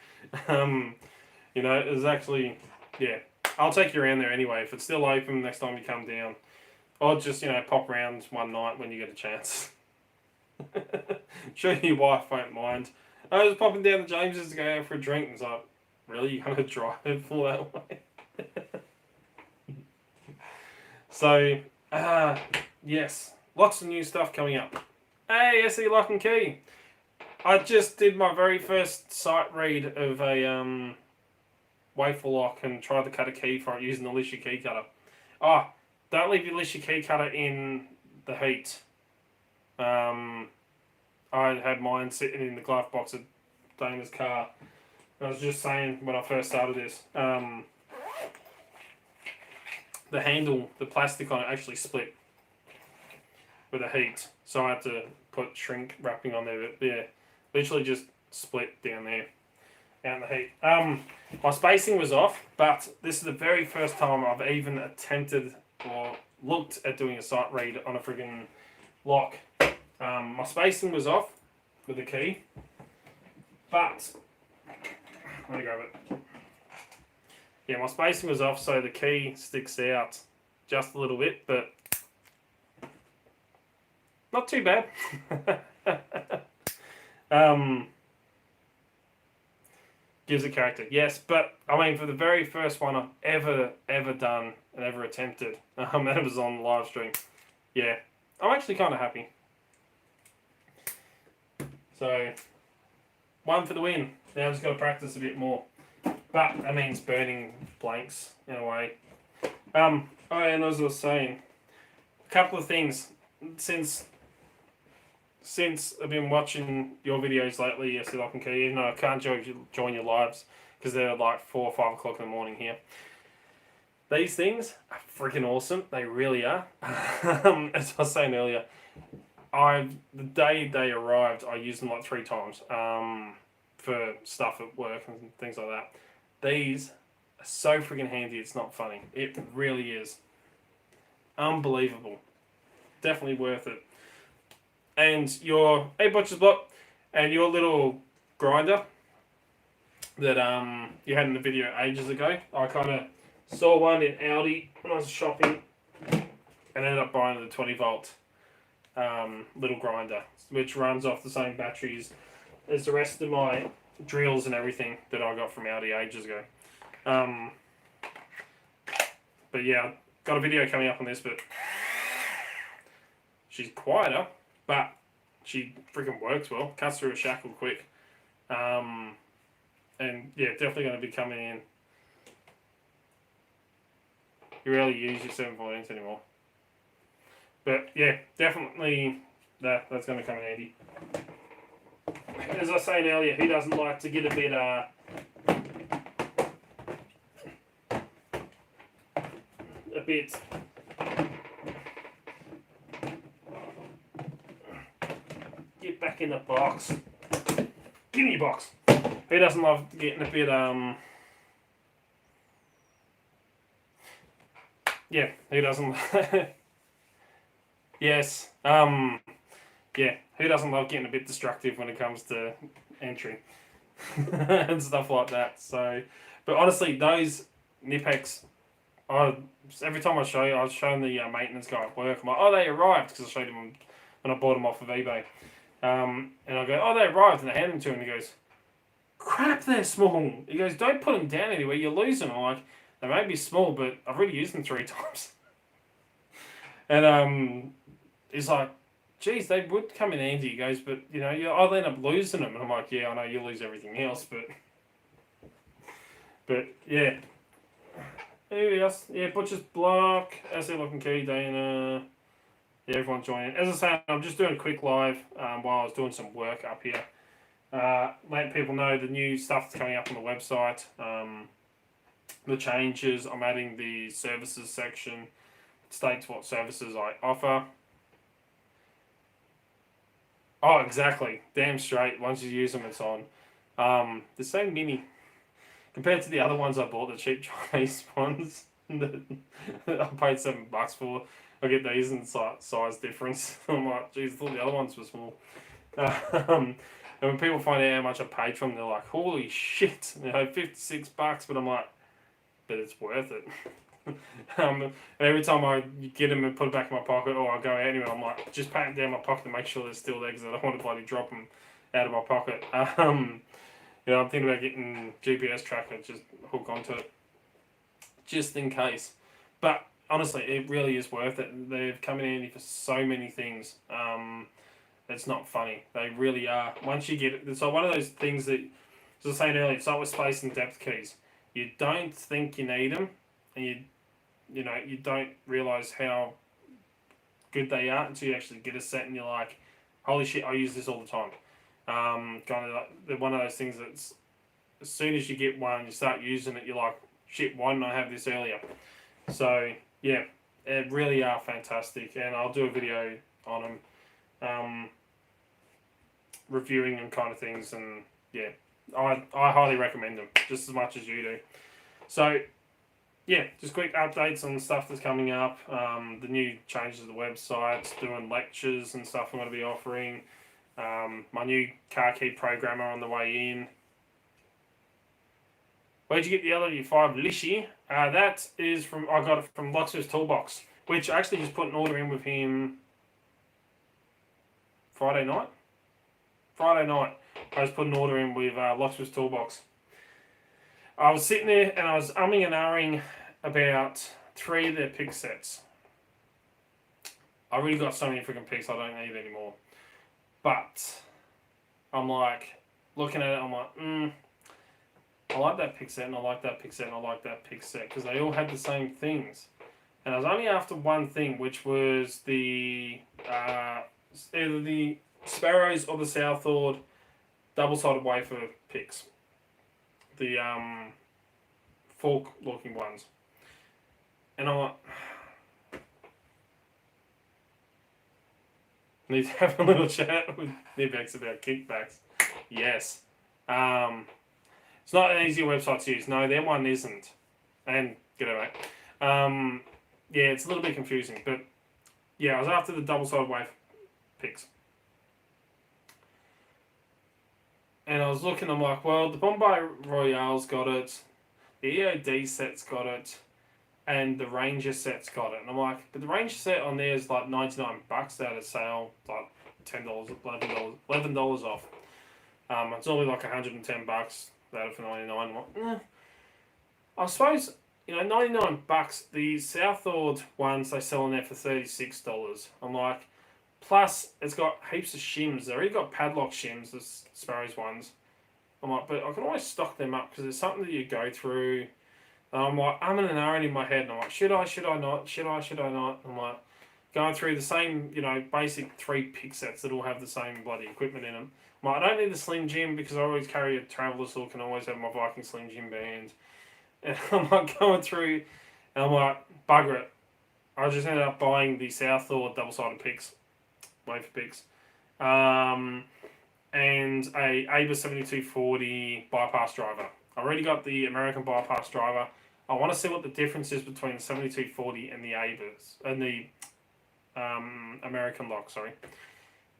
You know, it's actually, yeah. I'll take you around there anyway. If it's still open next time you come down, or just, you know, pop around one night when you get a chance. Sure your wife won't mind. I was popping down to James's to go out for a drink, and it's like, really? You're going to drive all that way? So, yes. Lots of new stuff coming up. Hey, SE Lock and Key. I just did my very first sight read of a wafer lock and tried to cut a key for it using the Lisha key cutter. Don't leave your Lisha key cutter in the heat. I had mine sitting in the glove box of Dana's car. I was just saying when I first started this, the handle, the plastic on it actually split with the heat. So I had to put shrink wrapping on there. But yeah, literally just split down there, out in the heat. My spacing was off, but this is the very first time I've even attempted or looked at doing a sight read on a friggin' lock. My spacing was off with the key, but let me grab it. Yeah, my spacing was off, so the key sticks out just a little bit, but not too bad. Gives a character, yes, but I mean, for the very first one I've ever done and ever attempted, and it was on live stream. Yeah, I'm actually kind of happy. So, 1 for the win. Now I've just got to practice a bit more. But that means burning blanks in a way. And as I was saying, a couple of things. Since I've been watching your videos lately, SE Lock and Key, even though I can't join your lives because they're like 4 or 5 o'clock in the morning here. These things are freaking awesome. They really are. As I was saying earlier, the day they arrived, I used them like 3 times for stuff at work and things like that. These are so freaking handy, it's not funny. It really is. Unbelievable. Definitely worth it. And your 8 Butcher's Block and your little grinder that you had in the video ages ago. I kind of saw one in Aldi when I was shopping and ended up buying the 20 volt little grinder, which runs off the same batteries as the rest of my drills and everything that I got from Aldi ages ago. But yeah, got a video coming up on this, but she's quieter, but she freaking works well, cuts through a shackle quick. And yeah, definitely going to be coming in. You rarely use your 7.14 anymore. But yeah, definitely that's going to come in handy. As I was saying earlier, who doesn't like to get a bit get back in the box. Give me your box. Who doesn't love getting a bit yeah, who doesn't yes. Yeah, who doesn't love getting a bit destructive when it comes to entry and stuff like that. So, but honestly, those Knipex, every time I show you, I was showing the maintenance guy at work. I'm like, oh, they arrived, because I showed him when I bought them off of eBay. And I go, oh, they arrived, and I hand them to him, and he goes, crap, they're small. He goes, don't put them down anywhere, you lose them. I'm like, they may be small, but I've already used them 3 times. And he's like, geez, they would come in handy. He goes, but you know, I'll end up losing them. And I'm like, yeah, I know you lose everything else, but yeah. Anybody else? Yeah, Butcher's Block, SC Lock and Key, Dana. Yeah, everyone joining. As I say, I'm just doing a quick live while I was doing some work up here. Letting people know the new stuff that's coming up on the website. The changes. I'm adding the services section. It states what services I offer. Oh, exactly. Damn straight. Once you use them, it's on. The same mini. Compared to the other ones I bought, the cheap Chinese ones that I paid $7 for, I get these in size difference. I'm like, geez, I thought the other ones were small. And when people find out how much I paid for them, they're like, holy shit, you know, $56. But I'm like, but it's worth it. And every time I get them and put it back in my pocket, or I go out anyway, I'm like, just pat them down my pocket to make sure they're still there, because I don't want to bloody drop them out of my pocket. You know, I'm thinking about getting GPS tracker, just hook onto it, just in case. But honestly, it really is worth it. They've come in handy for so many things. It's not funny. They really are. Once you get it, it's like one of those things that, as I was saying earlier, it's like with space and depth keys. You don't think you need them, and you know, you don't realise how good they are until you actually get a set and you're like, holy shit, I use this all the time. Kind of like, they're one of those things that's, as soon as you get one, you start using it, you're like, shit, why didn't I have this earlier? So, yeah, they really are fantastic, and I'll do a video on them, reviewing them kind of things, and yeah, I highly recommend them, just as much as you do. So, yeah, just quick updates on stuff that's coming up, the new changes to the website, doing lectures and stuff I'm going to be offering, my new car key programmer on the way in. Where'd you get the LW5 Lishi? That is I got it from Locksmith's Toolbox, which I actually just put an order in with him Friday night. I just put an order in with Locksmith's Toolbox. I was sitting there and I was umming and ahhing about 3 of their pick sets. I really got so many freaking picks I don't need anymore. But I'm like, looking at it, I'm like, I like that pick set, and I like that pick set, and I like that pick set, because they all had the same things. And I was only after one thing, which was the either the Sparrows or the Southord double-sided wafer picks. The fork-looking ones. And I'm like, need to have a little chat with Knipex about kickbacks. Yes. It's not an easy website to use. No, their one isn't. And g'day, mate. Yeah, it's a little bit confusing, but yeah, I was after the double-sided wave picks. And I was looking, I'm like, well, the Bombay Royale's got it, the EOD set's got it, and the Ranger set's got it. And I'm like, but the Ranger set on there is like $99 out of sale, like $10, $11 off. It's only like $110 out for 99. I'm like, I suppose, you know, $99. The Southord ones they sell in there for $36. I'm like, Plus, it's got heaps of shims. They already got padlock shims, the Sparrows ones. I'm like, but I can always stock them up because it's something that you go through. And I'm like, I'm in an hour in my head, and I'm like, should I not? Should I not? I'm like, going through the same, basic 3 pick sets that all have the same bloody equipment in them. I'm like, I don't need the Slim Jim because I always carry a Traveler's Hook and I always have my Viking Slim Jim band. And I'm like going through, and I'm like, bugger it. I just ended up buying the Southall double-sided picks, wafer picks, and a ABUS 7240 bypass driver. I already got the American bypass driver. I want to see what the difference is between the 7240 and the ABUS and the American lock. Sorry.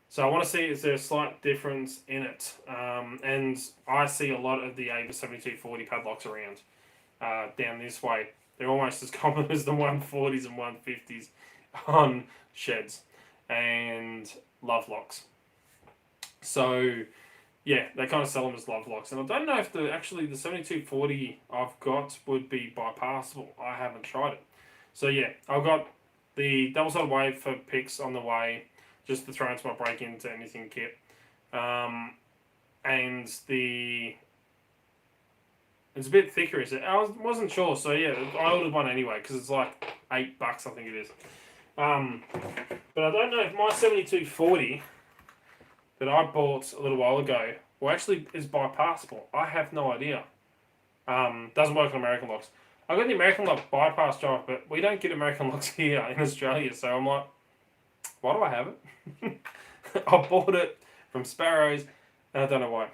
So I want to see is there a slight difference in it, and I see a lot of the ABUS 7240 padlocks around down this way. They're almost as common as the 140s and 150s on sheds and love locks. So, yeah, they kind of sell them as love locks. And I don't know if the 7240 I've got would be bypassable. I haven't tried it. So, yeah, I've got the double-sided wafer picks on the way just to throw into my break-into anything kit. And it's a bit thicker, is it? I wasn't sure, so yeah, I ordered one anyway because it's like $8, I think it is. But I don't know if my 7240 that I bought a little while ago, actually is bypassable. I have no idea. Doesn't work on American locks. I got the American lock bypass drive, but we don't get American locks here in Australia, so I'm like, why do I have it? I bought it from Sparrows, and I don't know why.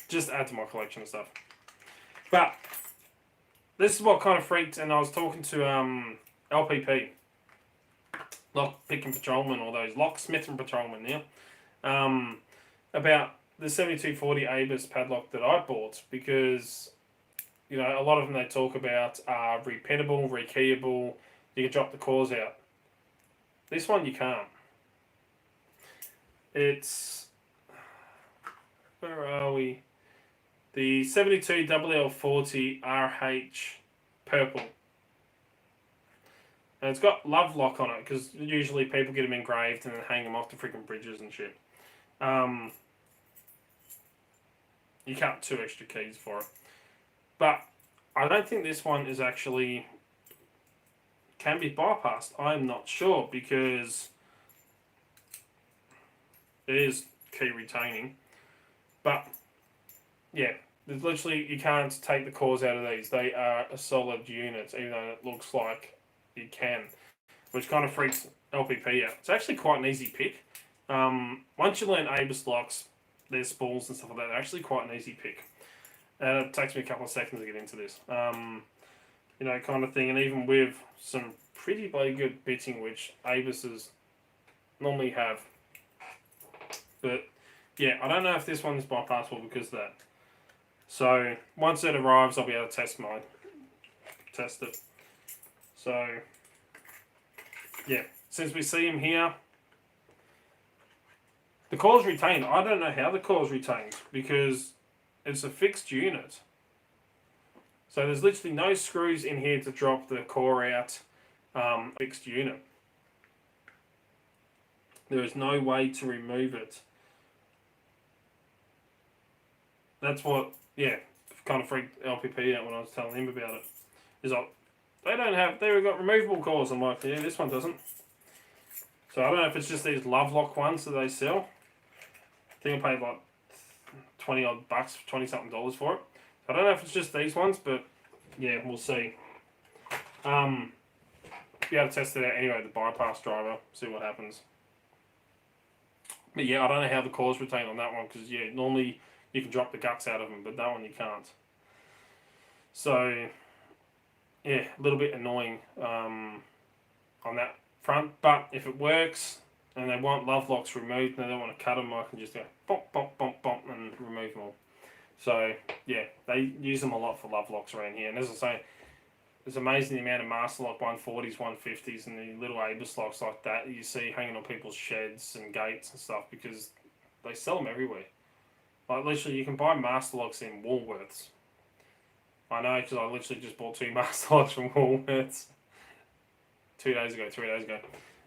Just add to my collection of stuff. But this is what kind of freaked, and I was talking to LPP, Lock Picking Patrolman, or those Locksmith and Patrolman now, about the 7240 ABUS padlock that I bought because, a lot of them they talk about are repinnable, rekeyable, you can drop the cores out. This one you can't. It's, where are we? The 72 WL40 RH purple. And it's got love lock on it because usually people get them engraved and then hang them off the freaking bridges and shit. You cut 2 extra keys for it. But I don't think this one is actually can be bypassed. I'm not sure because it is key retaining. But yeah, there's literally you can't take the cores out of these. They are a solid unit, even though it looks like you can, which kind of freaks LPP out. It's actually quite an easy pick. Once you learn ABUS locks, there's spools and stuff like that. They're actually quite an easy pick. It takes me a couple of seconds to get into this. Kind of thing. And even with some pretty bloody good bitting, which ABUS's normally have. But yeah, I don't know if this one is bypassable because of that. So once it arrives, I'll be able to test it. So yeah, since we see him here, the core's retained. I don't know how the core's retained because it's a fixed unit. So there's literally no screws in here to drop the core out. Fixed unit. There is no way to remove it. That's what, kind of freaked LPP out when I was telling him about it. He's like, they've got removable cores. I'm like, yeah, this one doesn't. So I don't know if it's just these Love Lock ones that they sell. I think I paid like $20 odd, $20 something for it. I don't know if it's just these ones, but yeah, we'll see. Be able to test it out anyway, the bypass driver, see what happens. But yeah, I don't know how the cores retain on that one because normally you can drop the guts out of them, but that one you can't. So yeah, a little bit annoying on that front, but if it works and they want love locks removed and they don't want to cut them, I can just go bump, bump, bump, bump and remove them all. So yeah, they use them a lot for love locks around here. And as I say, it's amazing the amount of Master Lock 140s, 150s and the little ABUS locks like that you see hanging on people's sheds and gates and stuff because they sell them everywhere. Like literally you can buy Master Locks in Woolworths. I know because I literally just bought 2 Master Locks from Woolworths 3 days ago.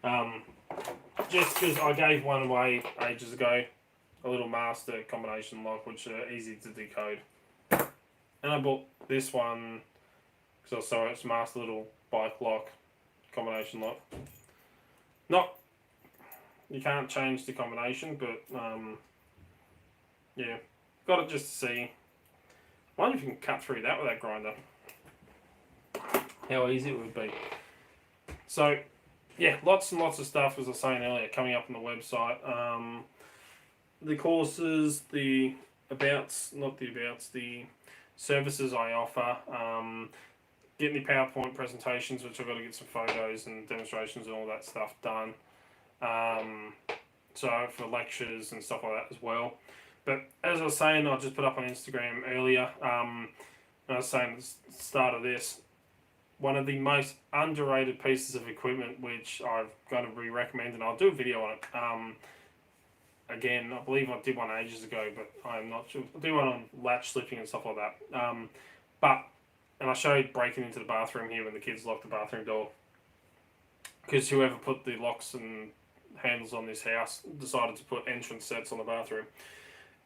Just because I gave one away ages ago, a little master combination lock, which are easy to decode. And I bought this one because I saw it's master little bike lock, combination lock. Not, you can't change the combination, but yeah, got it just to see. I wonder if you can cut through that with that grinder. How easy it would be. So, yeah, lots and lots of stuff, as I was saying earlier, coming up on the website. The courses, the abouts, not the abouts, the services I offer. Getting the PowerPoint presentations, which I've got to get some photos and demonstrations and all that stuff done. So for lectures and stuff like that as well. But as I was saying, I just put up on Instagram earlier, and I was saying at the start of this, one of the most underrated pieces of equipment, which I've got to re-recommend, and I'll do a video on it. Again, I believe I did one ages ago, but I'm not sure. I'll do one on latch slipping and stuff like that. And I showed breaking into the bathroom here when the kids locked the bathroom door, because whoever put the locks and handles on this house decided to put entrance sets on the bathroom.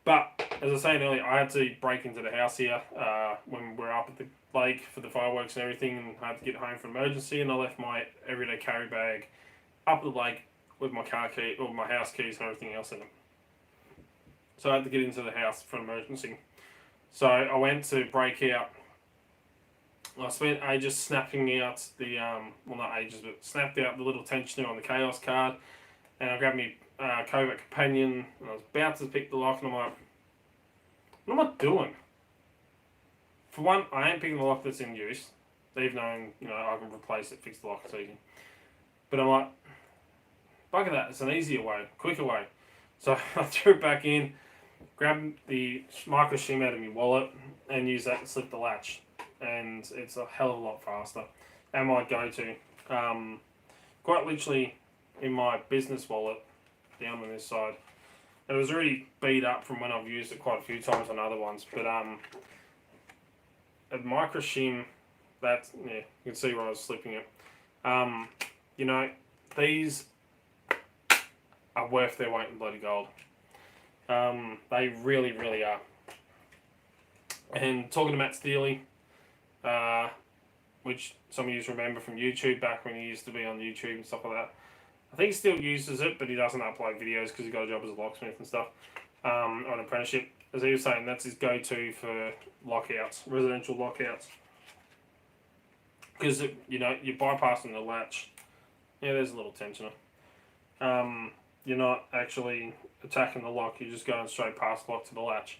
But as I was saying earlier, I had to break into the house here when we were up at the lake for the fireworks and everything, and I had to get home for emergency, and I left my everyday carry bag up at the lake with my car key or my house keys and everything else in it. So I had to get into the house for an emergency. So I went to break out. I spent ages snapping out the, well not ages, but snapped out the little tensioner on the Chaos card, and I grabbed my Covert Companion, and I was about to pick the lock, and I'm like, what am I doing? For one, I ain't picking the lock that's in use, even though, you know, I can replace it, fix the lock, it's easy. But I'm like, bugger that, it's an easier way, quicker way. So I threw it back in, grabbed the micro shim out of my wallet, and used that to slip the latch. And it's a hell of a lot faster. And my go-to, quite literally in my business wallet, down on this side. It was already beat up from when I've used it quite a few times on other ones, but a micro shim, that, yeah, you can see where I was slipping it. You know, these are worth their weight in bloody gold. They really, really are. And talking to Matt Steely, which some of you remember from YouTube back when he used to be on YouTube and stuff like that. I think he still uses it, but he doesn't upload videos because he's got a job as a locksmith and stuff on apprenticeship. As he was saying, that's his go-to for lockouts, residential lockouts. Because, you know, you're bypassing the latch. Yeah, there's a little tensioner. You're not actually attacking the lock, you're just going straight past the lock to the latch.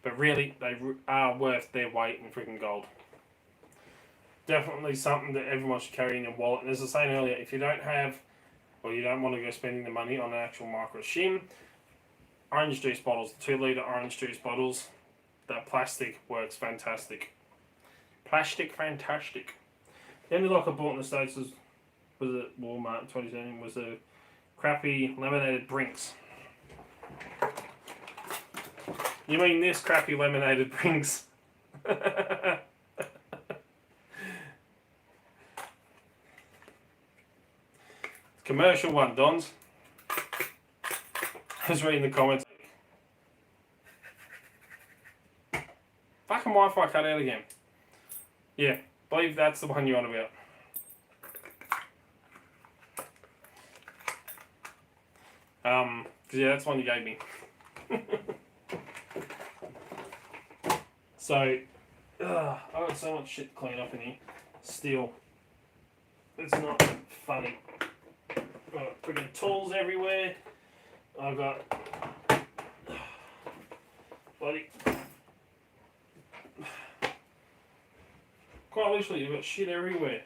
But really, they are worth their weight in freaking gold. Definitely something that everyone should carry in your wallet. And as I was saying earlier, if you don't have, or you don't want to go spending the money on an actual micro shim, orange juice bottles, 2 litre orange juice bottles, that plastic works fantastic. Plastic fantastic. The only lock I bought in the States was at Walmart in 2017, was a crappy laminated Brinks. You mean this crappy laminated Brinks? Commercial one, Dons. I was reading the comments. Fucking Wi-Fi cut out again. Yeah, believe that's the one you're on about. Yeah, that's the one you gave me. So, I've got so much shit to clean up in here. Still, it's not funny. I've got freaking tools everywhere. I've got bloody quite literally, you've got shit everywhere.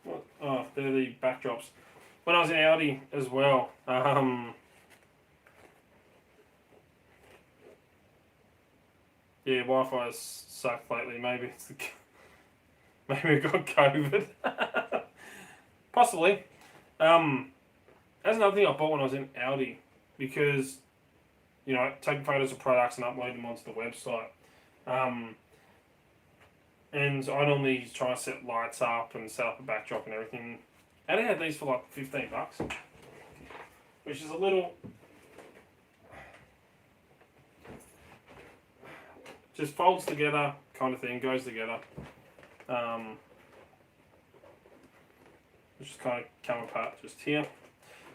What? Oh, they're the backdrops. When I was in Audi as well, yeah, Wi-Fi's sucked lately. Maybe it's maybe we got COVID. Possibly. That's another thing I bought when I was in Audi, because, you know, taking photos of products and uploading them onto the website. And I normally try to set lights up and set up a backdrop and everything. And I had these for like $15, which is a little, just folds together kind of thing, goes together. Just kind of come apart just here.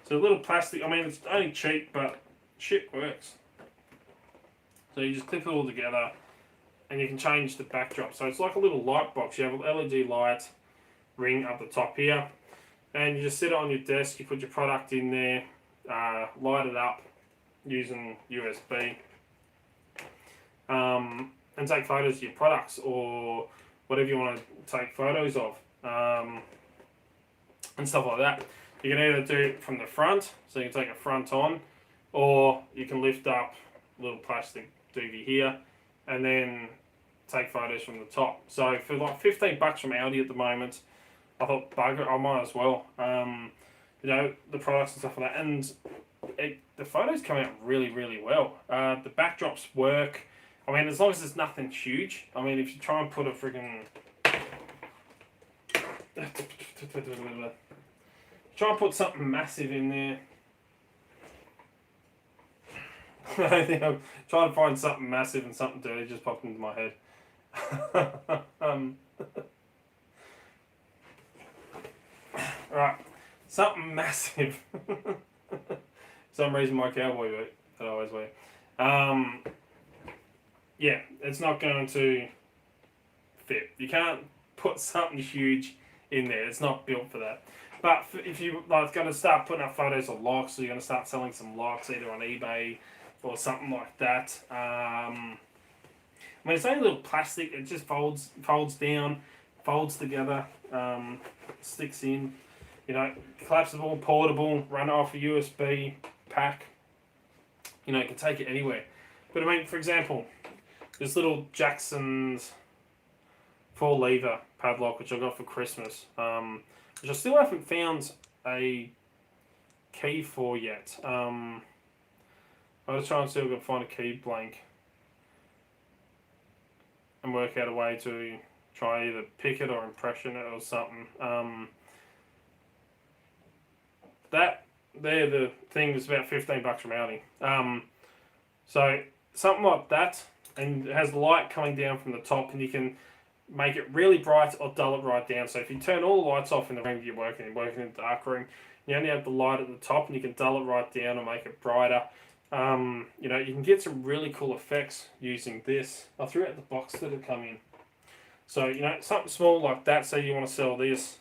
So a little plastic, I mean it's only cheap, but shit works. So you just clip it all together and you can change the backdrop. So it's like a little light box. You have an LED light ring up the top here, and you just sit it on your desk, you put your product in there, light it up using USB, and take photos of your products or whatever you want to take photos of, and stuff like that. You can either do it from the front, so you can take a front on, or you can lift up a little plastic doobie here and then take photos from the top. So for like $15 from Aldi at the moment, I thought, bugger, I might as well. You know, the products and stuff like that. And the photos come out really, really well. The backdrops work. I mean, as long as there's nothing huge. I mean, if you try and put a friggin' try and put something massive in there. I think I'm trying to find something massive and something dirty just popped into my head. Right, something massive. For some reason, my cowboy boot that I always wear. Yeah, it's not going to fit. You can't put something huge in there. It's not built for that. But if you like going to start putting up photos of locks, so you're going to start selling some locks either on eBay or something like that. I mean, it's only a little plastic. It just folds down, folds together, sticks in. You know, collapsible, portable, run it off a USB pack. You know, you can take it anywhere. But I mean, for example, this little Jackson's 4-lever padlock, which I got for Christmas, which I still haven't found a key for yet. I'll just try and see if I can find a key blank and work out a way to try either pick it or impression it or something. They're the thing that's about $15 from Aldi. So something like that, and it has the light coming down from the top, and you can make it really bright or dull it right down. So if you turn all the lights off in the room you're working in a dark room, you only have the light at the top, and you can dull it right down and make it brighter. You know, you can get some really cool effects using this. I threw out the box that it come in. So, you know, something small like that, say you want to sell this,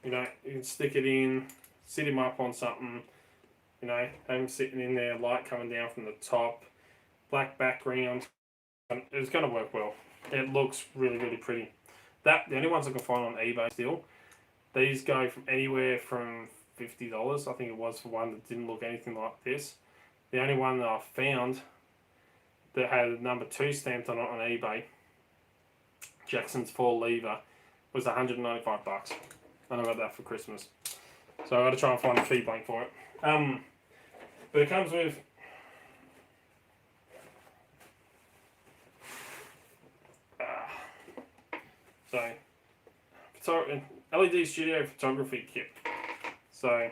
you know, you can stick it in, sit him up on something, you know, have him sitting in there, light coming down from the top, black background. It's going to work well. It looks really, really pretty. The only ones I can find on eBay still, these go from anywhere from $50, I think it was, for one that didn't look anything like this. The only one that I found that had number 2 stamped on it on eBay, Jackson's 4-lever, was $195. And I got that for Christmas. So I got to try and find a key blank for it. But it comes with LED Studio photography kit. So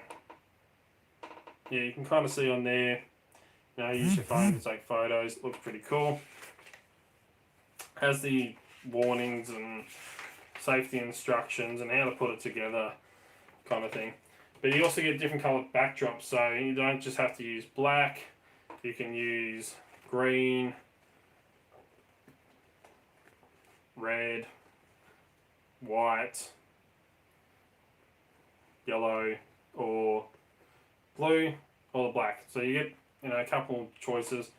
yeah, you can kind of see on there, you know, use your phone to take photos. It looks pretty cool. Has the warnings and safety instructions and how to put it together, kind of thing. But you also get different coloured backdrops, so you don't just have to use black. You can use green, red, white, yellow, or blue, or the black. So you get, you know, a couple of choices.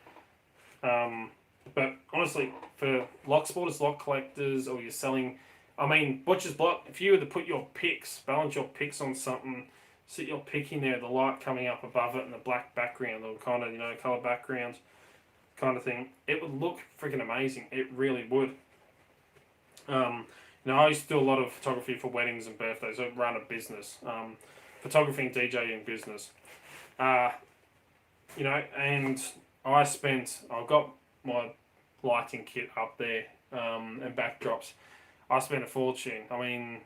But honestly, for lock sporters, lock collectors, or you're selling, I mean, butcher's block, if you were to put your picks, balance your picks on something, sit your pick in there, the light coming up above it and the black background, or kind of, you know, colour background kind of thing, it would look freaking amazing. It really would. You know, I used to do a lot of photography for weddings and birthdays. I run a business, photography and DJing business. You know, and I got my lighting kit up there, and backdrops. I spent a fortune. I mean,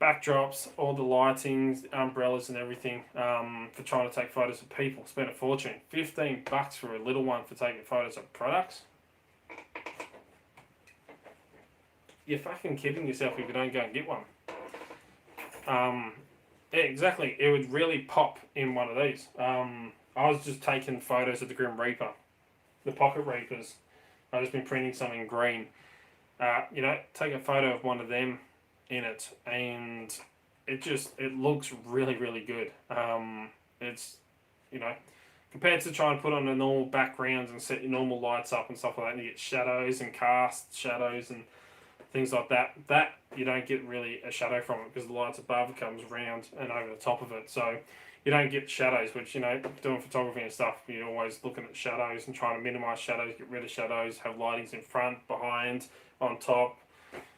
backdrops, all the lightings, umbrellas, and everything, for trying to take photos of people. Spent a fortune. $15 for a little one for taking photos of products. You're fucking kidding yourself if you don't go and get one. Yeah, exactly. It would really pop in one of these. I was just taking photos of the Grim Reaper, the Pocket Reapers. I've just been printing some in green. Take a photo of one of them in it, and it looks really, really good. It's, compared to trying to put on the normal backgrounds and set your normal lights up and stuff like that, and you get shadows and cast shadows and things like that. That you don't get really a shadow from it because the lights above comes round and over the top of it. So you don't get shadows, which, doing photography and stuff, you're always looking at shadows and trying to minimise shadows, get rid of shadows, have lightings in front, behind, on top.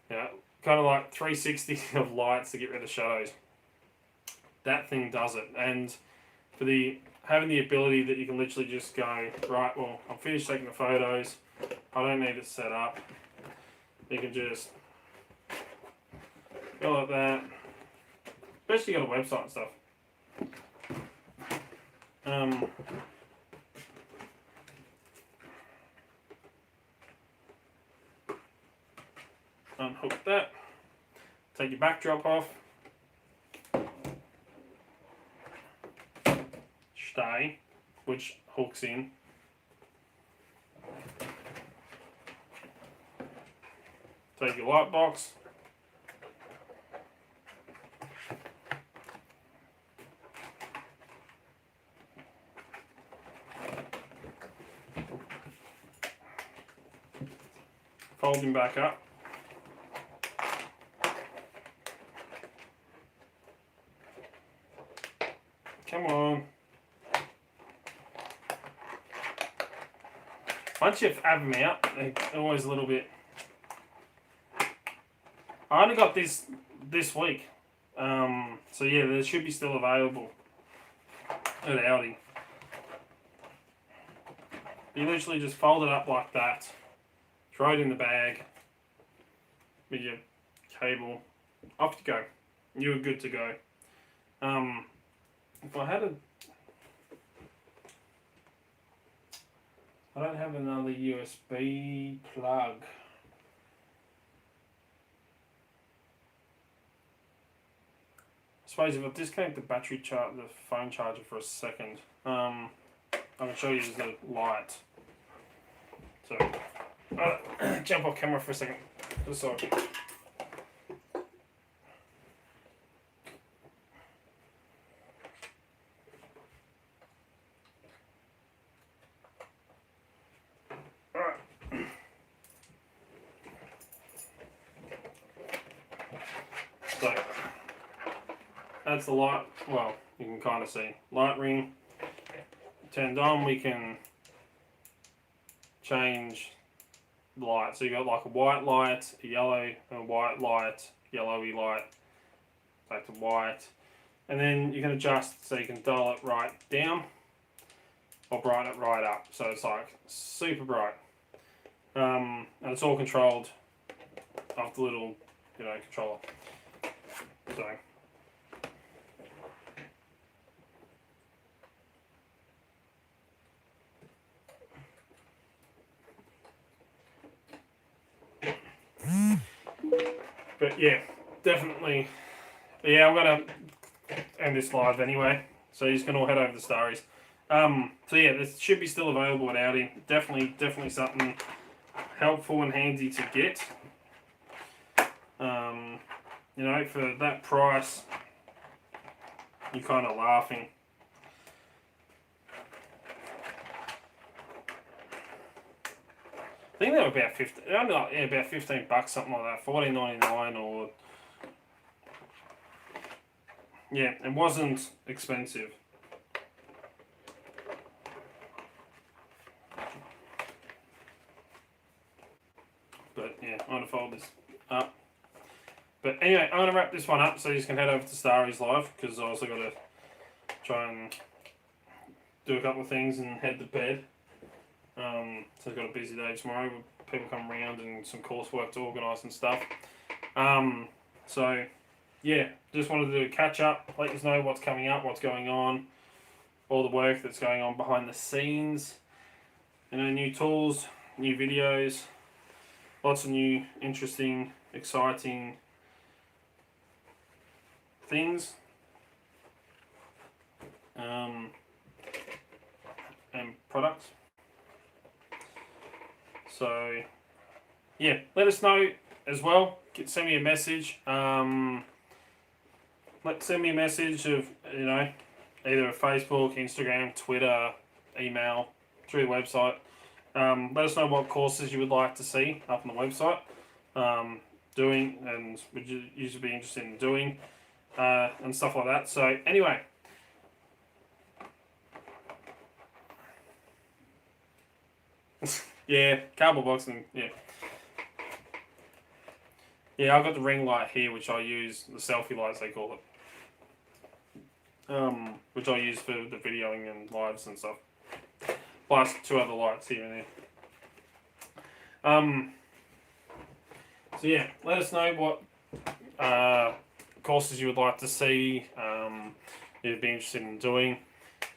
Kind of like 360 of lights to get rid of shadows. That thing does it. And for having the ability that you can literally just go, right, well, I'm finished taking the photos, I don't need it set up. You can just go like that. Especially got a website and stuff. Unhook that. Take your backdrop off. Stay, which hooks in. Take your light box. Fold him back up. Come on. Once you have them out, they're always a little bit. I only got this week. So yeah, they should be still available at Aldi. You literally just fold it up like that, throw it in the bag with your cable, off you go. You were good to go. If I had I don't have another USB plug. I suppose if I disconnect the the phone charger for a second, I can show you the light. So, jump off camera for a second. Sorry. So, that's the light. Well, you can kind of see. Light ring turned on. We can change the light. So you got like a white light, a yellow, a white light, yellowy light, back to white. And then you can adjust, so you can dial it right down or brighten it right up. So it's like super bright. And it's all controlled off the little, controller. So. But yeah, definitely. But yeah, I'm going to end this live anyway. So you're just going to all head over to Starry's. So yeah, this should be still available at Aldi. Definitely something helpful and handy to get. For that price, you're kind of laughing. I think they were about about $15, something like that, $14.99 or. Yeah, it wasn't expensive. But yeah, I'm going to fold this up. But anyway, I'm going to wrap this one up so you can head over to Starry's Live, because I also got to try and do a couple of things and head to bed. So I've got a busy day tomorrow with people come around and some coursework to organise and stuff. So yeah, just wanted to catch up, let you know what's coming up, what's going on, all the work that's going on behind the scenes. New tools, new videos, lots of new, interesting, exciting things. And products. So yeah, let us know as well. Send me a message. Send me a message of either a Facebook, Instagram, Twitter, email, through the website. Let us know what courses you would like to see up on the website. Doing and would you usually be interested in doing and stuff like that. So anyway. Yeah, cardboard boxing, yeah. Yeah, I've got the ring light here, which I use, the selfie lights they call it. Which I use for the videoing and lives and stuff. Plus 2 other lights here and there. So yeah, let us know what courses you would like to see, you'd be interested in doing,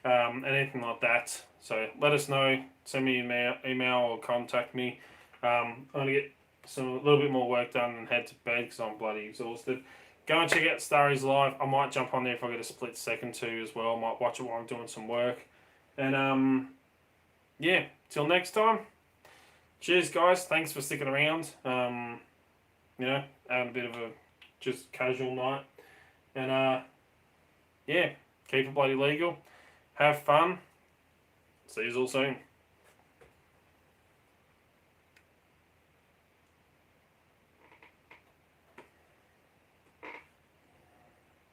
anything like that. So let us know. Send me an email or contact me. I'm going to get a little bit more work done and head to bed because I'm bloody exhausted. Go and check out Starry's Live. I might jump on there if I get a split second too as well. I might watch it while I'm doing some work. And yeah, till next time. Cheers, guys. Thanks for sticking around. Having a bit of a just casual night. And yeah, keep it bloody legal. Have fun. See you all soon.